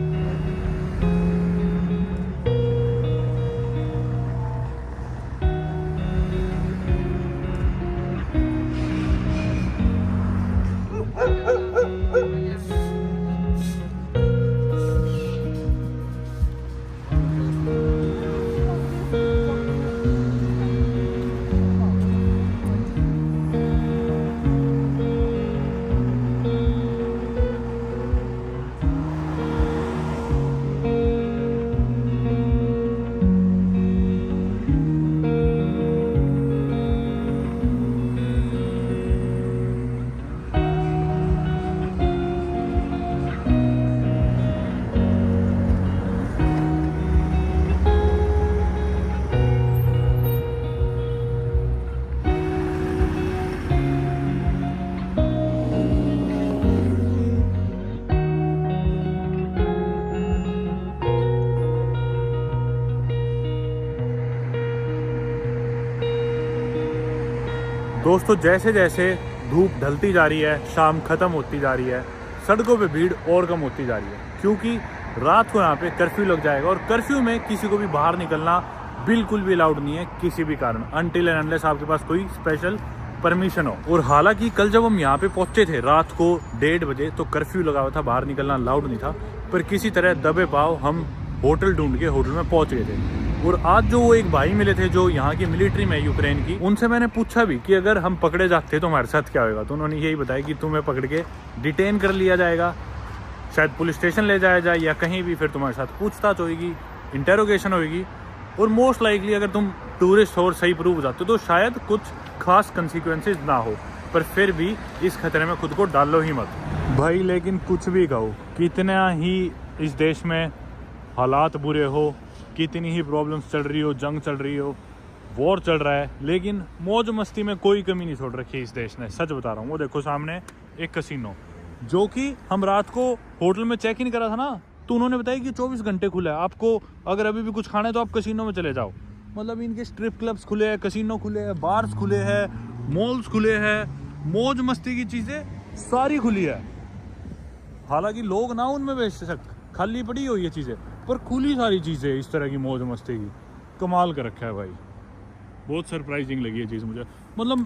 Speaker 1: दोस्तों जैसे जैसे धूप ढलती जा रही है, शाम ख़त्म होती जा रही है, सड़कों पे भीड़ और कम होती जा रही है, क्योंकि रात को यहाँ पे कर्फ्यू लग जाएगा और कर्फ्यू में किसी को भी बाहर निकलना बिल्कुल भी अलाउड नहीं है किसी भी कारण, अनटिल एंड अनलेस आपके पास कोई स्पेशल परमिशन हो। और हालांकि कल जब हम यहाँ पे पहुंचे थे रात को 1:30 बजे तो कर्फ्यू लगा हुआ था, बाहर निकलना अलाउड नहीं था, पर किसी तरह दबे पाव हम होटल ढूंढ के होटल में पहुंच गए थे। और आज जो वो एक भाई मिले थे जो यहाँ की मिलिट्री में यूक्रेन की, उनसे मैंने पूछा भी कि अगर हम पकड़े जाते तो हमारे साथ क्या होगा, तो उन्होंने यही बताया कि तुम्हें पकड़ के डिटेन कर लिया जाएगा, शायद पुलिस स्टेशन ले जाया जाए या कहीं भी, फिर तुम्हारे साथ पूछताछ होगी, इंटेरोगेशन होगी, और मोस्ट लाइकली अगर तुम टूरिस्ट हो और सही प्रूव हो जाते तो शायद कुछ खास कंसिक्वेंसेस ना हो, पर फिर भी इस खतरे में खुद को डालो ही मत भाई। लेकिन कुछ भी कहो, कितना ही इस देश में हालात बुरे हो, कितनी ही प्रॉब्लम्स चल रही हो, जंग चल रही हो, वॉर चल रहा है, लेकिन मौज मस्ती में कोई कमी नहीं छोड़ रखी इस देश ने, सच बता रहा हूँ। वो देखो सामने एक कसिनो, जो कि हम रात को होटल में चेक इन करा था ना, तो उन्होंने बताया कि 24 घंटे खुला है, आपको अगर अभी भी कुछ खाना है तो आप कसिनो में चले जाओ। मतलब इनके स्ट्रिप क्लब्स खुले हैं, कसिनो खुले हैं, बार्स खुले हैं, मॉल्स खुले हैं, मौज मस्ती की चीज़ें सारी खुली है। हालांकि लोग ना उनमें बेशक खाली पड़ी हुई ये चीज़ें, पर खुली सारी चीज़ें इस तरह की मौज मस्ती की, कमाल कर रखा है भाई। बहुत सरप्राइजिंग लगी ये चीज़ मुझे। मतलब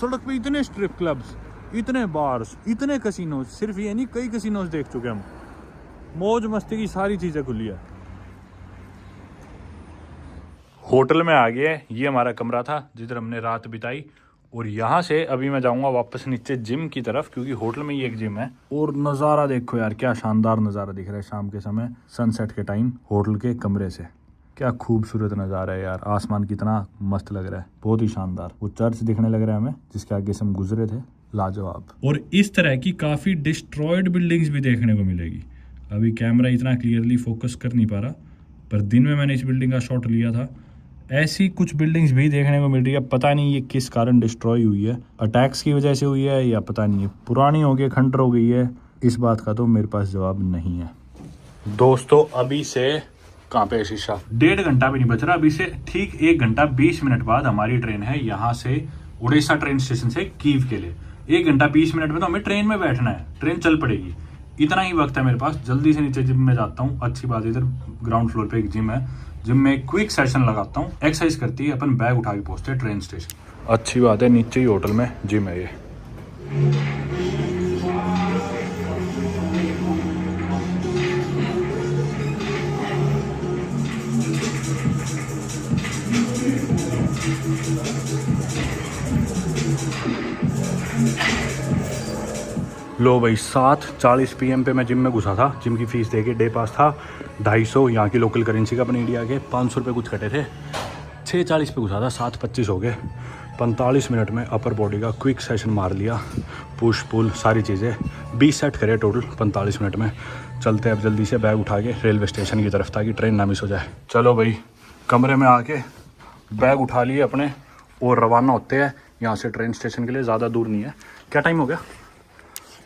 Speaker 1: सड़क पे इतने स्ट्रिप क्लब्स, इतने बार्स, इतने कसिनोज, सिर्फ ये नहीं कई कसिनोज देख चुके हम, मौज मस्ती की सारी चीज़ें खुली है। होटल में आ गए, ये हमारा कमरा था जिधर हमने रात बिताई, और यहाँ से अभी मैं जाऊँगा वापस नीचे जिम की तरफ, क्योंकि होटल में ही एक जिम है। और नज़ारा देखो यार, क्या शानदार नज़ारा दिख रहा है शाम के समय सनसेट के टाइम होटल के कमरे से, क्या खूबसूरत नज़ारा है यार। आसमान कितना मस्त लग रहा है, बहुत ही शानदार। वो चर्च दिखने लग रहा है हमें जिसके आगे से हम गुजरे थे, लाजवाब। और इस तरह की काफ़ी डिस्ट्रॉयड बिल्डिंग्स भी देखने को मिलेगी। अभी कैमरा इतना क्लियरली फोकस कर नहीं पा रहा, पर दिन में मैंने इस बिल्डिंग का शॉट लिया था। ऐसी कुछ बिल्डिंग्स भी देखने को मिल रही है, पता नहीं ये किस कारण डिस्ट्रॉय हुई है, अटैक्स की वजह से हुई है या पता नहीं है, पुरानी हो गई, खंडर हो गई है, इस बात का तो मेरे पास जवाब नहीं है। दोस्तों अभी से कहाँ पे शीशा, 1.5 घंटा भी नहीं बच रहा, अभी से ठीक 1 घंटा 20 मिनट बाद हमारी ट्रेन है यहाँ से ओडेसा ट्रेन स्टेशन से कीव के लिए। 1 घंटा 20 मिनट में तो हमें ट्रेन में बैठना है, ट्रेन चल पड़ेगी, इतना ही वक्त है मेरे पास। जल्दी से नीचे जिम में जाता हूँ। अच्छी बात है, इधर ग्राउंड फ्लोर पे एक जिम है, जिम में एक क्विक सेशन लगाता हूँ, एक्सरसाइज करती है, अपन बैग उठा के पहुँचते हैं ट्रेन स्टेशन। अच्छी बात है, नीचे ही होटल में जिम है ये। लो भाई 7:40 PM पे मैं जिम में घुसा था। जिम की फीस देके डे पास था 250 यहाँ की लोकल करेंसी का, अपने इंडिया के 500 रुपये कुछ कटे थे। 6:40 पे घुसा था, 7:25 हो गए। 45 मिनट में अपर बॉडी का क्विक सेशन मार लिया, पुश पुल सारी चीज़ें 20 सेट करे टोटल 45 मिनट में। चलते अब जल्दी से बैग उठा के रेलवे स्टेशन की तरफ, ताकि ट्रेन ना मिस हो जाए। चलो भाई कमरे में आके बैग उठा लिए अपने और रवाना होते हैं यहाँ से ट्रेन स्टेशन के लिए। ज़्यादा दूर नहीं है। क्या टाइम हो गया?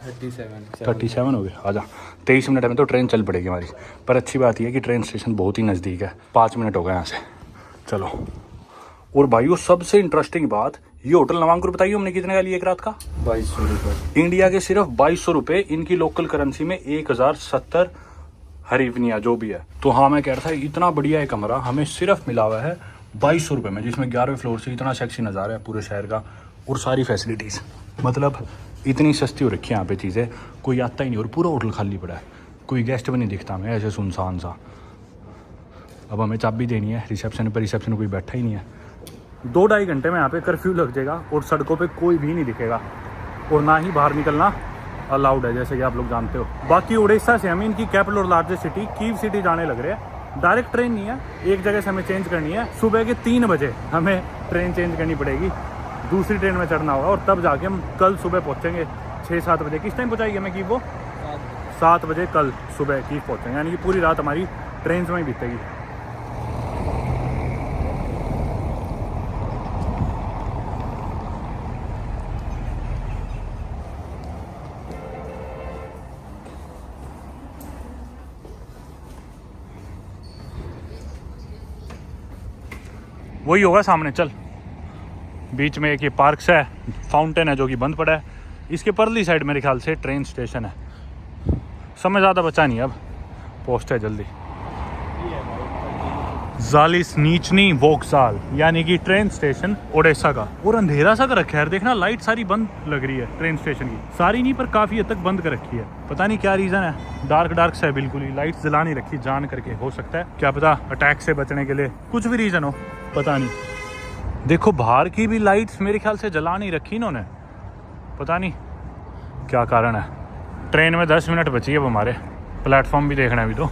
Speaker 1: 37 हो गए। आजा, 23 मिनट में तो ट्रेन चल पड़ेगी हमारी। पर अच्छी बात यह है कि ट्रेन स्टेशन बहुत ही नज़दीक है, 5 मिनट हो गए यहाँ से। चलो। और भाइयों सबसे इंटरेस्टिंग बात, ये होटल नवांकुर बताइए हमने कितने का लिया एक रात का?
Speaker 4: 2200 रुपये
Speaker 1: इंडिया के सिर्फ 2200 रुपये, इनकी लोकल करेंसी में 1070 हरीफनिया जो भी है। तो हाँ मैं कह रहा था इतना बढ़िया है कमरा हमें सिर्फ मिला हुआ है 2200 रुपये में, जिसमें 11वें फ्लोर से इतना सेक्सी नज़ारा है पूरे शहर का और सारी फैसिलिटीज़। मतलब इतनी सस्ती हो रखी है यहाँ पे चीज़ें, कोई आता ही नहीं और पूरा होटल खाली पड़ा है, कोई गेस्ट भी नहीं दिखता हमें, ऐसे सुनसान सा। अब हमें चाबी देनी है रिसेप्शन पर, रिसेप्शन में कोई बैठा ही नहीं है। 2-2.5 घंटे में यहाँ पे कर्फ्यू लग जाएगा और सड़कों पे कोई भी नहीं दिखेगा और ना ही बाहर निकलना अलाउड है, जैसे कि आप लोग जानते हो। बाकी उड़ीसा से हम इनकी कैपिटल और लार्जेस्ट सिटी कीव सिटी जाने लग रहे हैं। डायरेक्ट ट्रेन नहीं है, एक जगह से हमें चेंज करनी है। सुबह के 3 बजे हमें ट्रेन चेंज करनी पड़ेगी, दूसरी ट्रेन में चढ़ना होगा और तब जाके हम कल सुबह पहुँचेंगे 6-7 बजे। किस टाइम पहुँचाएगी हमें कीव? वो 7 बजे कल सुबह कीव पहुँचेंगे, यानी कि पूरी रात हमारी ट्रेन में ही बीतेगी। वही होगा सामने, चल। बीच में एक ये पार्क्स है, फाउंटेन है जो कि बंद पड़ा है। इसके परली साइड मेरे ख्याल से ट्रेन स्टेशन है। समय ज़्यादा बचा नहीं, अब पहुँचते हैं जल्दी। जालिस नीचनी वोकजाल यानी कि ट्रेन स्टेशन ओडेसा का। और अंधेरा सा कर रखा है, देखना लाइट सारी बंद लग रही है ट्रेन स्टेशन की, सारी नहीं पर काफ़ी हद तक बंद कर रखी है। पता नहीं क्या रीज़न है, डार्क सा है बिल्कुल ही, लाइट जला नहीं रखी जान करके। हो सकता है क्या पता अटैक से बचने के लिए, कुछ भी रीज़न हो पता नहीं। देखो बाहर की भी लाइट्स मेरे ख्याल से जला नहीं रखी इन्होंने, पता नहीं क्या कारण है। ट्रेन में 10 मिनट बची है अब हमारे, प्लेटफॉर्म भी देखना है अभी तो।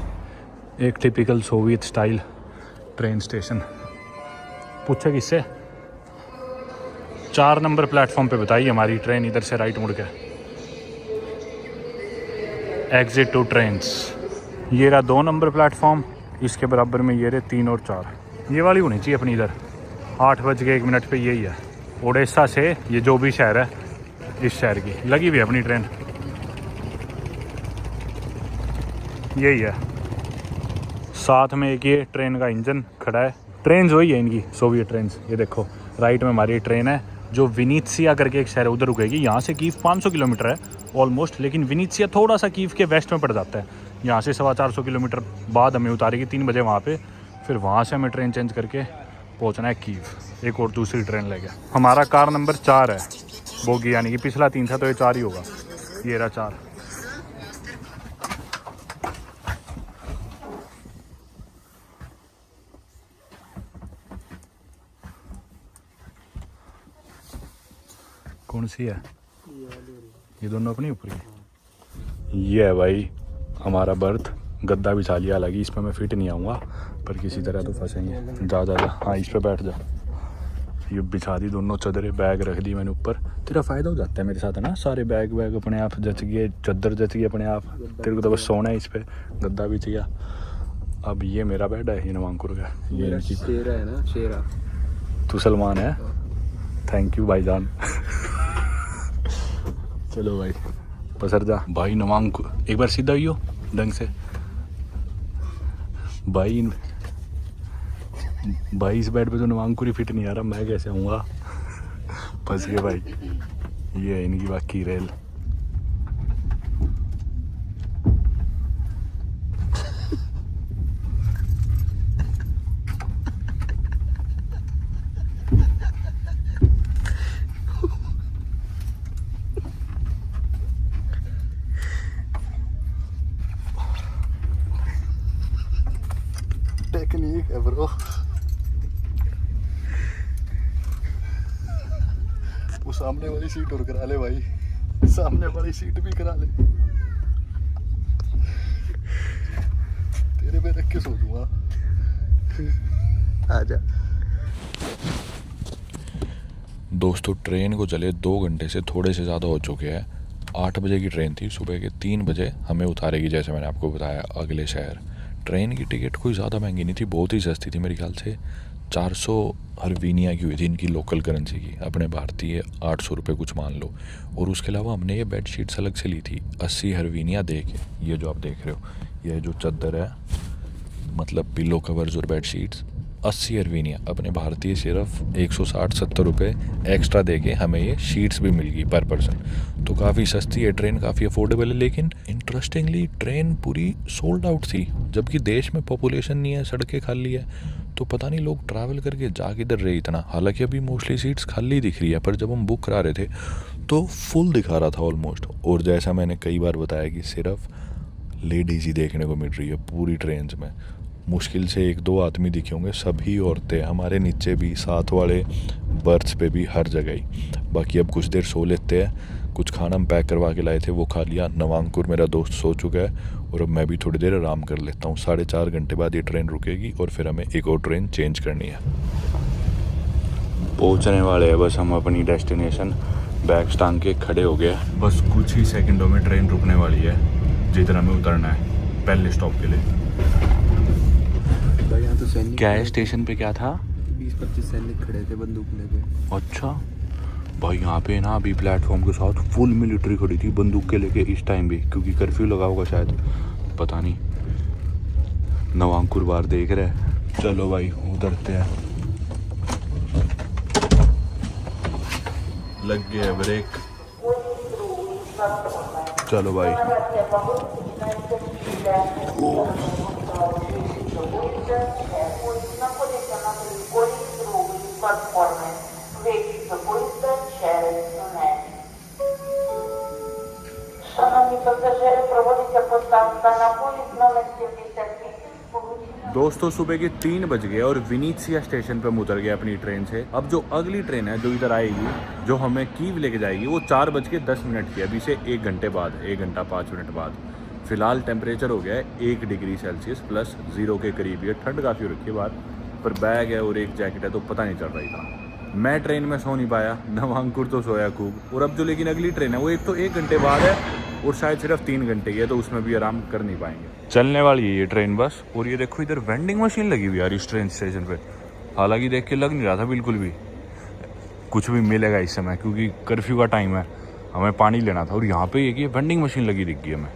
Speaker 1: एक typical Soviet style train station. पूछे किससे? 4 नंबर प्लेटफॉर्म पे बताइए हमारी ट्रेन, इधर से राइट मुड़ के एग्जिट टू ट्रेन्स। ये रहा 2 नंबर प्लेटफॉर्म, इसके बराबर में ये रहे 3 और 4। ये वाली होनी चाहिए अपनी इधर। 8:01 पे यही है। ओडेसा से ये जो भी शहर है, इस शहर की लगी हुई है अपनी ट्रेन, यही है। साथ में एक ये ट्रेन का इंजन खड़ा है। ट्रेन वही है इनकी, सोवियत ट्रेन। ये देखो राइट में हमारी ट्रेन है जो विनीत्सिया करके एक शहर है, उधर रुकेगी। यहाँ से कीव 500 किलोमीटर है ऑलमोस्ट, लेकिन विनीत्सिया थोड़ा सा कीव के वेस्ट में पड़ जाता है। यहाँ से 450 किलोमीटर बाद हमें उतारेगी 3 बजे वहाँ पे। फिर वहाँ से हमें ट्रेन चेंज करके पहुँचना है कीव, एक और दूसरी ट्रेन लेके। हमारा कार नंबर 4 है बोगी, यानी कि पिछला 3 था तो ये 4 ही होगा। ये रहा 4। कौन सी है? ये दोनों अपनी ऊपर की। ये है भाई हमारा बर्थ, गद्दा बिछा लिया अलग ही, इस पर मैं फिट नहीं आऊँगा पर किसी तरह तो फंसेंगे। जा जा जा, हाँ इस पर बैठ जा। ये बिछा दी दोनों चादरें, बैग रख दी मैंने ऊपर। तेरा फ़ायदा हो जाता है मेरे साथ है ना, सारे बैग अपने आप जच गए, चादर जच गई अपने आप। तेरे को तो बस सोना है इस पर, गद्दा बिछ गया। अब ये मेरा बेड है, ये नवांकुर का। ये
Speaker 4: शेरा है ना, शेरा।
Speaker 1: तू सलमान है? थैंक यू भाईजान। चलो भाई पसर जा भाई। नवांकुर एक बार सीधा ही हो ढंग से भाई। इस बेड पे तो नवांकुर ही फिट नहीं आ रहा, मैं कैसे आऊँगा? फंस गए भाई। ये है इनकी बाकी रेल। टेक्निक है ब्रो। वो सामने वाली सीट और करा ले भाई, सामने वाली सीट भी करा ले। तेरे पे रख के सो दूंगा। आजा। दोस्तों ट्रेन को चले 2 घंटे से थोड़े से ज़्यादा हो चुके हैं। 8 बजे की ट्रेन थी, सुबह के 3 बजे हमें उतारेगी जैसे मैंने आपको बताया अगले शहर। ट्रेन की टिकट कोई ज़्यादा महंगी नहीं थी, बहुत ही सस्ती थी। मेरे ख्याल से 400 हर्वीनिया की हुई थी इनकी लोकल करेंसी की, अपने भारतीय 800 रुपये कुछ मान लो। और उसके अलावा हमने ये बेड शीट्स अलग से ली थी 80 हर्वीनिया दे के। ये जो आप देख रहे हो, ये जो चादर है मतलब पिलो कवर्स और बेड शीट्स 80 हर्वीनिया, अपने भारतीय सिर्फ 160-70 रुपये एक्स्ट्रा दे के हमें ये शीट्स भी मिल गई पर पर्सन। तो काफ़ी सस्ती है ट्रेन, काफ़ी अफोर्डेबल है। लेकिन इंटरेस्टिंगली ट्रेन पूरी सोल्ड आउट थी, जबकि देश में पॉपुलेशन नहीं है, सड़कें खाली है, तो पता नहीं लोग ट्रैवल करके जा किधर रहे इतना। हालांकि अभी मोस्टली सीट्स खाली दिख रही है, पर जब हम बुक करा रहे थे तो फुल दिखा रहा था ऑलमोस्ट। और जैसा मैंने कई बार बताया कि सिर्फ लेडीज़ ही देखने को मिल रही है पूरी ट्रेन में। मुश्किल से 1-2 आदमी दिखे होंगे, सभी औरतें, हमारे नीचे भी, साथ वाले बर्थ्स पे भी, हर जगह ही। बाकी अब कुछ देर सो लेते हैं। कुछ खाना हम पैक करवा के लाए थे वो खा लिया। नवांकुर मेरा दोस्त सो चुका है और अब मैं भी थोड़ी देर आराम कर लेता हूँ। 4.5 घंटे बाद ये ट्रेन रुकेगी और फिर हमें एक और ट्रेन चेंज करनी है। पहुँचने वाले हैं बस हम अपनी डेस्टिनेशन। बैग्स टांग के खड़े हो गए, बस कुछ ही सेकंडों में ट्रेन रुकने वाली है जिधर हमें उतरना है पहले स्टॉप के लिए।
Speaker 4: यहाँ तो सैनिक
Speaker 1: क्या है स्टेशन पे, क्या था?
Speaker 4: 20-25 सैनिक खड़े थे बंदूक लेके।
Speaker 1: अच्छा भाई, यहाँ पे ना अभी प्लेटफॉर्म के साथ फुल मिलिट्री खड़ी थी बंदूक के लेके इस टाइम भी, क्योंकि कर्फ्यू लगा होगा शायद, पता नहीं। नवांकुर बार देख रहे हैं। चलो भाई उतरते हैं। लग गया ब्रेक। चलो भाई।
Speaker 5: Шановні пасажири, проводиться посадка на поїзд номер 78.
Speaker 1: दोस्तों सुबह के 3 बज गए और विनीत्सिया स्टेशन पे हम उतर गए अपनी ट्रेन से। अब जो अगली ट्रेन है जो इधर आएगी, जो हमें कीव लेके जाएगी, वो 4:10 की है, अभी से 1 घंटे बाद, 1 घंटा 5 मिनट बाद। फिलहाल टेम्परेचर हो गया है 1 डिग्री सेल्सियस प्लस 0 के करीब। ये ठंड काफ़ी हो रखी है बाहर, पर बैग है और एक जैकेट है तो पता नहीं चल रही था। मैं ट्रेन में सो नहीं पाया, नवांकुर तो सोया खूब। और अब जो लेकिन अगली ट्रेन है वो एक तो 1 घंटे बाद है और शायद सिर्फ 3 घंटे की है, तो उसमें भी आराम कर नहीं पाएंगे। चलने वाली है ये ट्रेन बस। और ये देखो इधर वेंडिंग मशीन लगी हुई है यार इस ट्रेन स्टेशन पे। हालांकि देख के लग नहीं रहा था बिल्कुल भी कुछ भी मिलेगा इस समय, क्योंकि कर्फ्यू का टाइम है, हमें पानी लेना था। और यहाँ पे ये वेंडिंग मशीन लगी दिख गई हमें।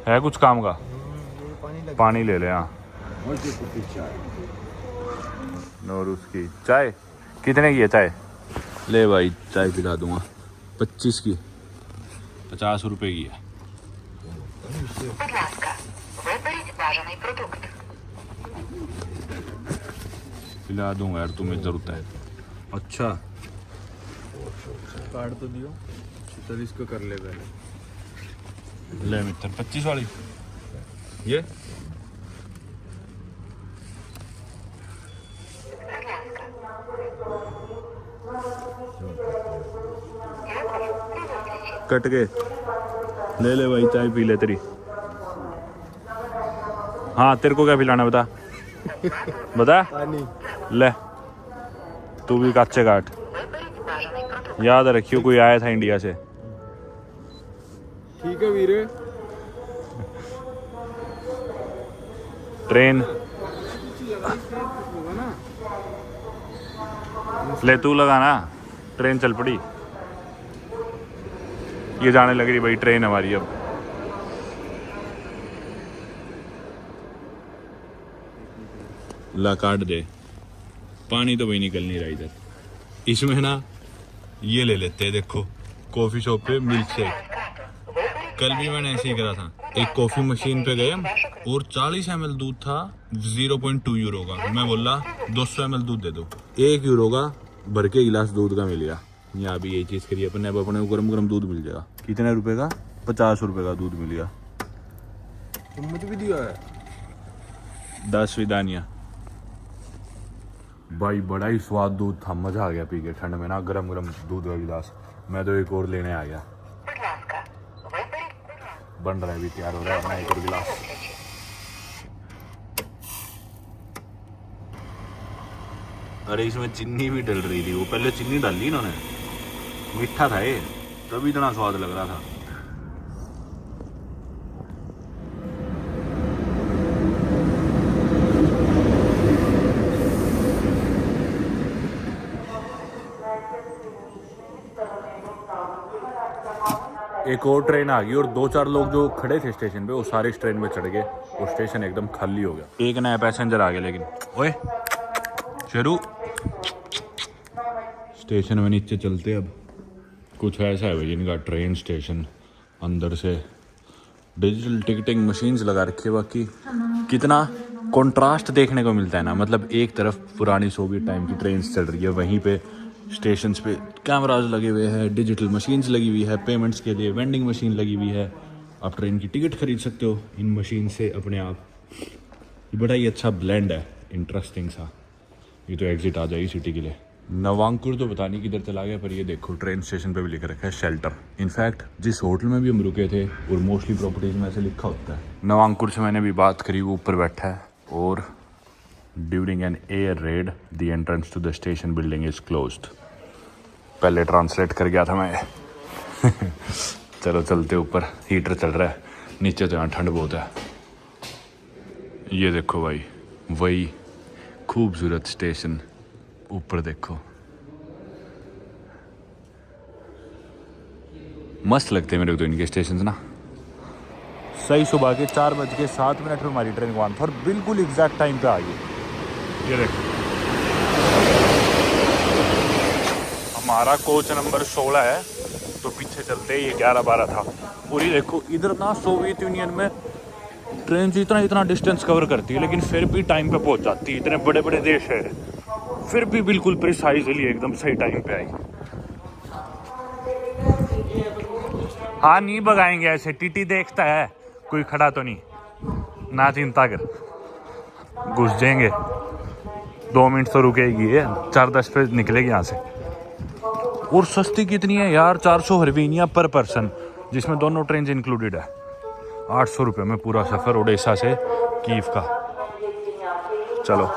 Speaker 1: है कुछ काम का? पानी ले ले। हाँ और उसकी चाय कितने की है चाय? ले भाई चाय पिला दूंगा। 25 की, 50 रुपए की है। पिला दूंगा यार, तुम्हें जरूरत है। अच्छा
Speaker 4: कार्ड तो दियो, तो इसको कर ले पहले।
Speaker 1: ले मित्र 25 वाली ये। कट के ले ले भाई, चाय पी ले तेरी। हाँ तेरे को क्या पिलाना बता? बता।
Speaker 4: पानी।
Speaker 1: ले तू भी कच्चे काट। याद रखियो कोई आया था इंडिया से।
Speaker 4: ठीक है वीरे।
Speaker 1: ट्रेन ले तू लगाना, ट्रेन चल पड़ी। ये जाने लग रही भाई ट्रेन हमारी अब। ला काट दे। पानी तो भाई निकल नहीं रहा इधर। इसमें ना ये ले लेते हैं, देखो कॉफी शॉप पे मिल्क शेक। कल भी मैंने ऐसे ही करा था, एक कॉफी मशीन पे गए और 40 ml दूध था 0.2 यूरो का। मैं बोला 200 ml दूध दे दो, 1 यूरो का भर के गिलास दूध का मिल गया। यहाँ भी यही चीज़ करिए अपन, अब अपने को गरम गरम दूध मिल जाएगा। कितने रुपए का? 50 रुपए का दूध मिल गया।
Speaker 4: चम्मच भी दिया है।
Speaker 1: 10 विदानिया भाई, बड़ा ही स्वाद दूध था, मजा आ गया पी के ठंड में ना, गरम गरम दूध का गिलास। मैं तो एक और लेने आ गया। बन रहा है भी, तैयार हो रहा है अपना एक और गिलास। अरे इसमें चीनी भी डल रही थी, वो पहले चीनी डाली इन्होंने, मीठा था ये, तभी इतना स्वाद लग रहा था। एक और ट्रेन आ गई और 2-4 लोग जो खड़े थे स्टेशन पे वो सारे इस ट्रेन में चढ़ गए और स्टेशन एकदम खाली हो गया। एक नया पैसेंजर आ गया लेकिन। ओए शेरू, स्टेशन में नीचे चलते अब। कुछ ऐसा है भाई इनका ट्रेन स्टेशन, अंदर से डिजिटल टिकटिंग मशीन्स लगा रखी है। बाकी कितना कंट्रास्ट देखने को मिलता है ना, मतलब एक तरफ पुरानी सोवियत टाइम की ट्रेन चल रही है, वहीं पे स्टेशंस पे कैमराज लगे हुए हैं, डिजिटल मशीन्स लगी हुई है, पेमेंट्स के लिए वेंडिंग मशीन लगी हुई है। आप ट्रेन की टिकट खरीद सकते हो इन मशीन से अपने आप। ये बड़ा ही अच्छा ब्लेंड है, इंटरेस्टिंग सा। ये तो एग्जिट आ जाएगी सिटी के लिए। नवांकुर तो पता नहीं किधर चला गया, पर ये देखो ट्रेन स्टेशन पे भी लिख रखा है शेल्टर। इनफैक्ट जिस होटल में भी हम रुके थे और मोस्टली प्रॉपर्टीज में ऐसे लिखा होता है। नवांकुर से मैंने भी बात करी, वो ऊपर बैठा है। और during an air raid the entrance to the station building is closed. पहले ट्रांसलेट कर गया था मैं। चलो चलते ऊपर, हीटर चल रहा है, नीचे तो यहाँ ठंड बहुत है। ये देखो भाई वही खूबसूरत स्टेशन, ऊपर देखो, मस्त लगते हैं मेरे को तो इनके स्टेशन ना। सही सुबह के 4:07 पे हमारी ट्रेन को आना था और बिल्कुल एग्जैक्ट टाइम पे आ गई। ये देखो हमारा कोच नंबर 16 है तो पीछे चलते ही 11-12 था। और ये देखो इधर ना सोवियत यूनियन में ट्रेन इतना डिस्टेंस कवर करती है, लेकिन फिर भी टाइम पे पहुंच जाती है। इतने बड़े बड़े देश है, फिर भी बिल्कुल प्रिसाइजली एकदम सही टाइम पे आई। हाँ नहीं भगाएंगे ऐसे, टीटी देखता है कोई खड़ा तो नहीं, ना चिंता कर, घुस जाएंगे। 2 मिनट तो रुकेगी ये, 4:10 पे निकलेगी यहाँ से। और सस्ती कितनी है यार, 400 हर्वेनिया पर पर्सन, जिसमें दोनों ट्रेन इंक्लूडेड है। 800 रुपये में पूरा सफ़र ओडेसा से कीव का। चलो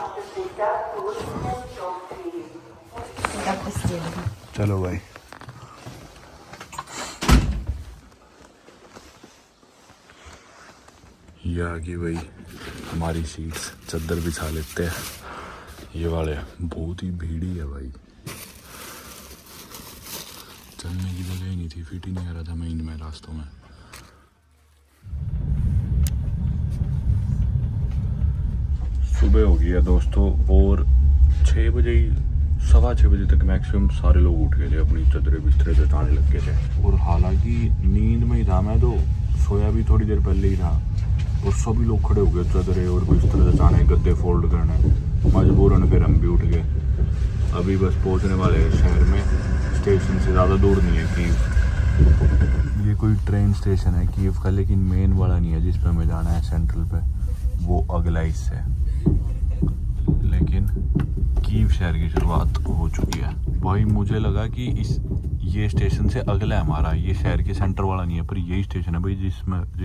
Speaker 1: चलो भाई। ये आ गई भाई हमारी सीट्स, चादर बिछा लेते हैं। ये वाले बहुत ही भीड़ी है भाई, चलने की जगह ही नहीं थी, फिट ही नहीं आ रहा था मैं इनमें रास्तों में। सुबह हो गई है दोस्तों, और 6 बजे ही 6:15 बजे तक मैक्सिमम सारे लोग उठ गए थे, अपनी चादरें बिस्तरे जताने लग गए थे। और हालांकि नींद में ही था मैं, तो सोया भी थोड़ी देर पहले ही था, और सभी लोग खड़े हो गए चादरें और बिस्तर जताने, गद्दे फोल्ड करने। मजबूरन फिर हम भी उठ गए। अभी बस पहुंचने वाले हैं शहर में, स्टेशन से ज़्यादा दूर नहीं है कीव। ये कोई ट्रेन स्टेशन है कीव का, लेकिन मेन वाला नहीं है जिस पे हमें जाना है सेंट्रल पे, वो अगला इससे। लेकिन कीव शहर की शुरुआत हो चुकी है भाई। मुझे लगा कि ये स्टेशन से अगला है हमारा, ये शहर के सेंटर वाला नहीं है, पर यही स्टेशन है भाई जिस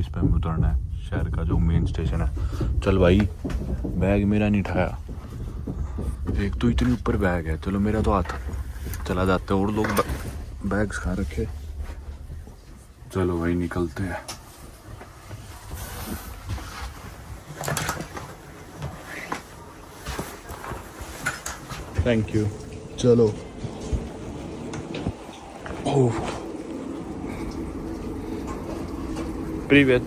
Speaker 1: पे हमें उतरना है, शहर का जो मेन स्टेशन है। चल भाई, बैग मेरा नहीं उठाया, एक तो इतनी ऊपर बैग है। चलो मेरा तो हाथ चला जाते, और लोग बैग्स खा रखे। चलो भाई निकलते हैं। Thank you. चलो। ओह प्रिवेट।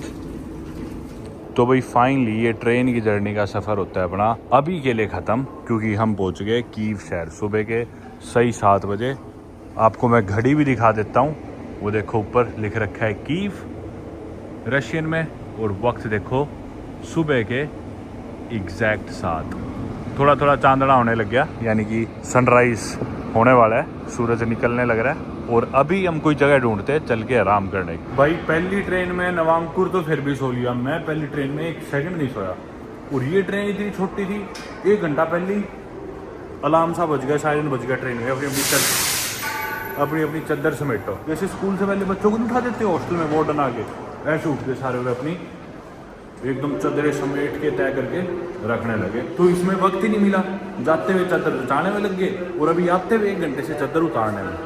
Speaker 1: तो भाई फाइनली ये ट्रेन की जर्नी का सफ़र होता है अपना अभी के लिए ख़त्म, क्योंकि हम पहुंच गए कीव शहर सुबह के सही 7 बजे। आपको मैं घड़ी भी दिखा देता हूँ, वो देखो ऊपर लिख रखा है कीव रशियन में, और वक्त देखो सुबह के एग्जैक्ट 7। थोड़ा थोड़ा चांदना होने लग गया, यानी कि सनराइज़ होने वाला है, सूरज निकलने लग रहा है। और अभी हम कोई जगह ढूंढते हैं चल के आराम करने की। भाई पहली ट्रेन में नवांकुर तो फिर भी सो लिया, मैं पहली ट्रेन में 1 सेकंड नहीं सोया। और ये ट्रेन इतनी छोटी थी, 1 घंटा पहले अलार्म सा बज गया, सायरन बज गया ट्रेन में। अपनी चद्दर समेटो, जैसे स्कूल से पहले बच्चों को नहीं उठा देते हॉस्टल में वार्डन आके, ऐसे उठ गए सारे अपनी एकदम चादरें समेट के तय करके रखने लगे। तो इसमें वक्त ही नहीं मिला, जाते हुए चादर उतारने में लग गए, और अभी आते हुए 1 घंटे से चादर उतारने में।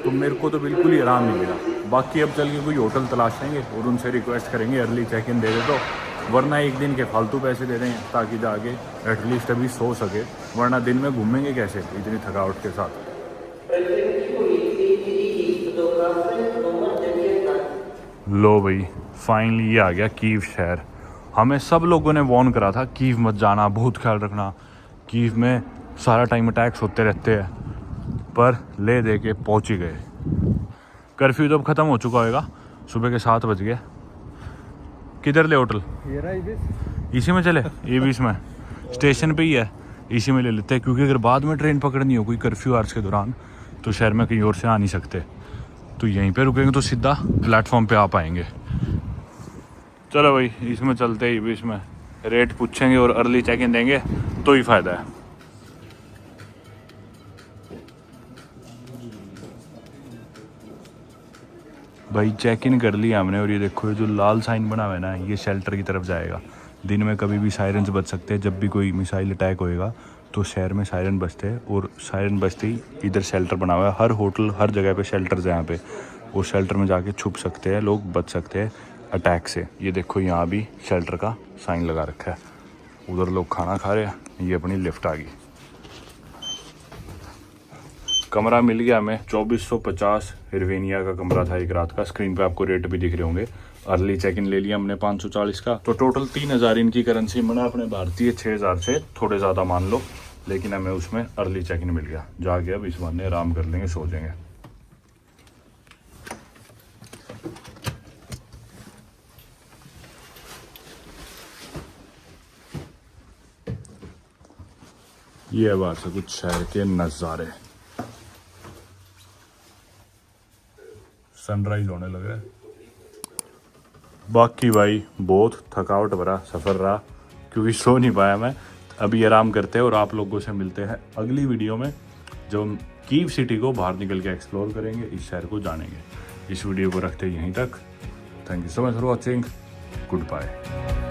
Speaker 1: तो मेरे को तो बिल्कुल ही आराम नहीं मिला। बाकी अब चल के कोई होटल तलाशेंगे और उनसे रिक्वेस्ट करेंगे अर्ली चेक इन दे दे, तो वरना एक दिन के फालतू पैसे दे दें ताकि जाके एटलीस्ट अभी सो सके, वरना दिन में घूमेंगे कैसे इतनी थकावट के साथ। लो भाई फाइनली ये आ गया कीव शहर। हमें सब लोगों ने वार्न करा था कीव मत जाना, बहुत ख्याल रखना, कीव में सारा टाइम अटैक्स होते रहते हैं, पर ले दे के पहुँच ही गए। कर्फ्यू तो अब ख़त्म हो चुका होगा, सुबह के 7 बज गए। किधर ले होटल? इसी में चले, ये भी इसमें स्टेशन पे ही है, इसी में ले लेते हैं, क्योंकि अगर बाद में ट्रेन पकड़नी हो कोई कर्फ्यू आवर्स के दौरान तो शहर में कहीं और से आ नहीं सकते, तो यहीं पे रुकेंगे तो सीधा प्लेटफॉर्म पे आ पाएंगे। चलो भाई इसमें चलते ही भी, इसमें रेट पूछेंगे और अर्ली चेक इन देंगे तो ही फ़ायदा है। भाई चेक इन कर लिया हमने, और ये देखो ये जो लाल साइन बना हुआ है ना, ये शेल्टर की तरफ जाएगा। दिन में कभी भी सायरन बज सकते हैं, जब भी कोई मिसाइल अटैक होएगा तो शहर में सायरन बजते हैं, और सायरन बजते ही इधर शेल्टर बना हुआ है। हर होटल हर जगह पे शेल्टर्स हैं यहाँ पे, और शेल्टर में जाके छुप सकते हैं लोग, बच सकते हैं अटैक से। ये देखो यहाँ भी शेल्टर का साइन लगा रखा है, उधर लोग खाना खा रहे हैं। ये अपनी लिफ्ट आ गई, कमरा मिल गया हमें। 2450 हिरवेनिया का कमरा था एक रात का। स्क्रीन पे आपको रेट भी दिख रहे होंगे। अर्ली चेक इन ले लिया हमने 540 का, तो टोटल 3000 इनकी करेंसी बना अपने भारतीय 6000 से थोड़े ज़्यादा मान लो, लेकिन हमें उसमें अर्ली चेक इन मिल गया। जाके अब इस बहाने आराम कर लेंगे, सो जाएंगे। ये है बाहर से कुछ शहर के नज़ारे। सनराइज होने लगा है। बाकी भाई बहुत थकावट भरा सफ़र रहा, क्योंकि सो नहीं पाया मैं। अभी आराम करते हैं और आप लोगों से मिलते हैं अगली वीडियो में, जो हम कीव सिटी को बाहर निकल के एक्सप्लोर करेंगे, इस शहर को जानेंगे। इस वीडियो को रखते हैं यहीं तक। Thank you so much for watching. Good bye.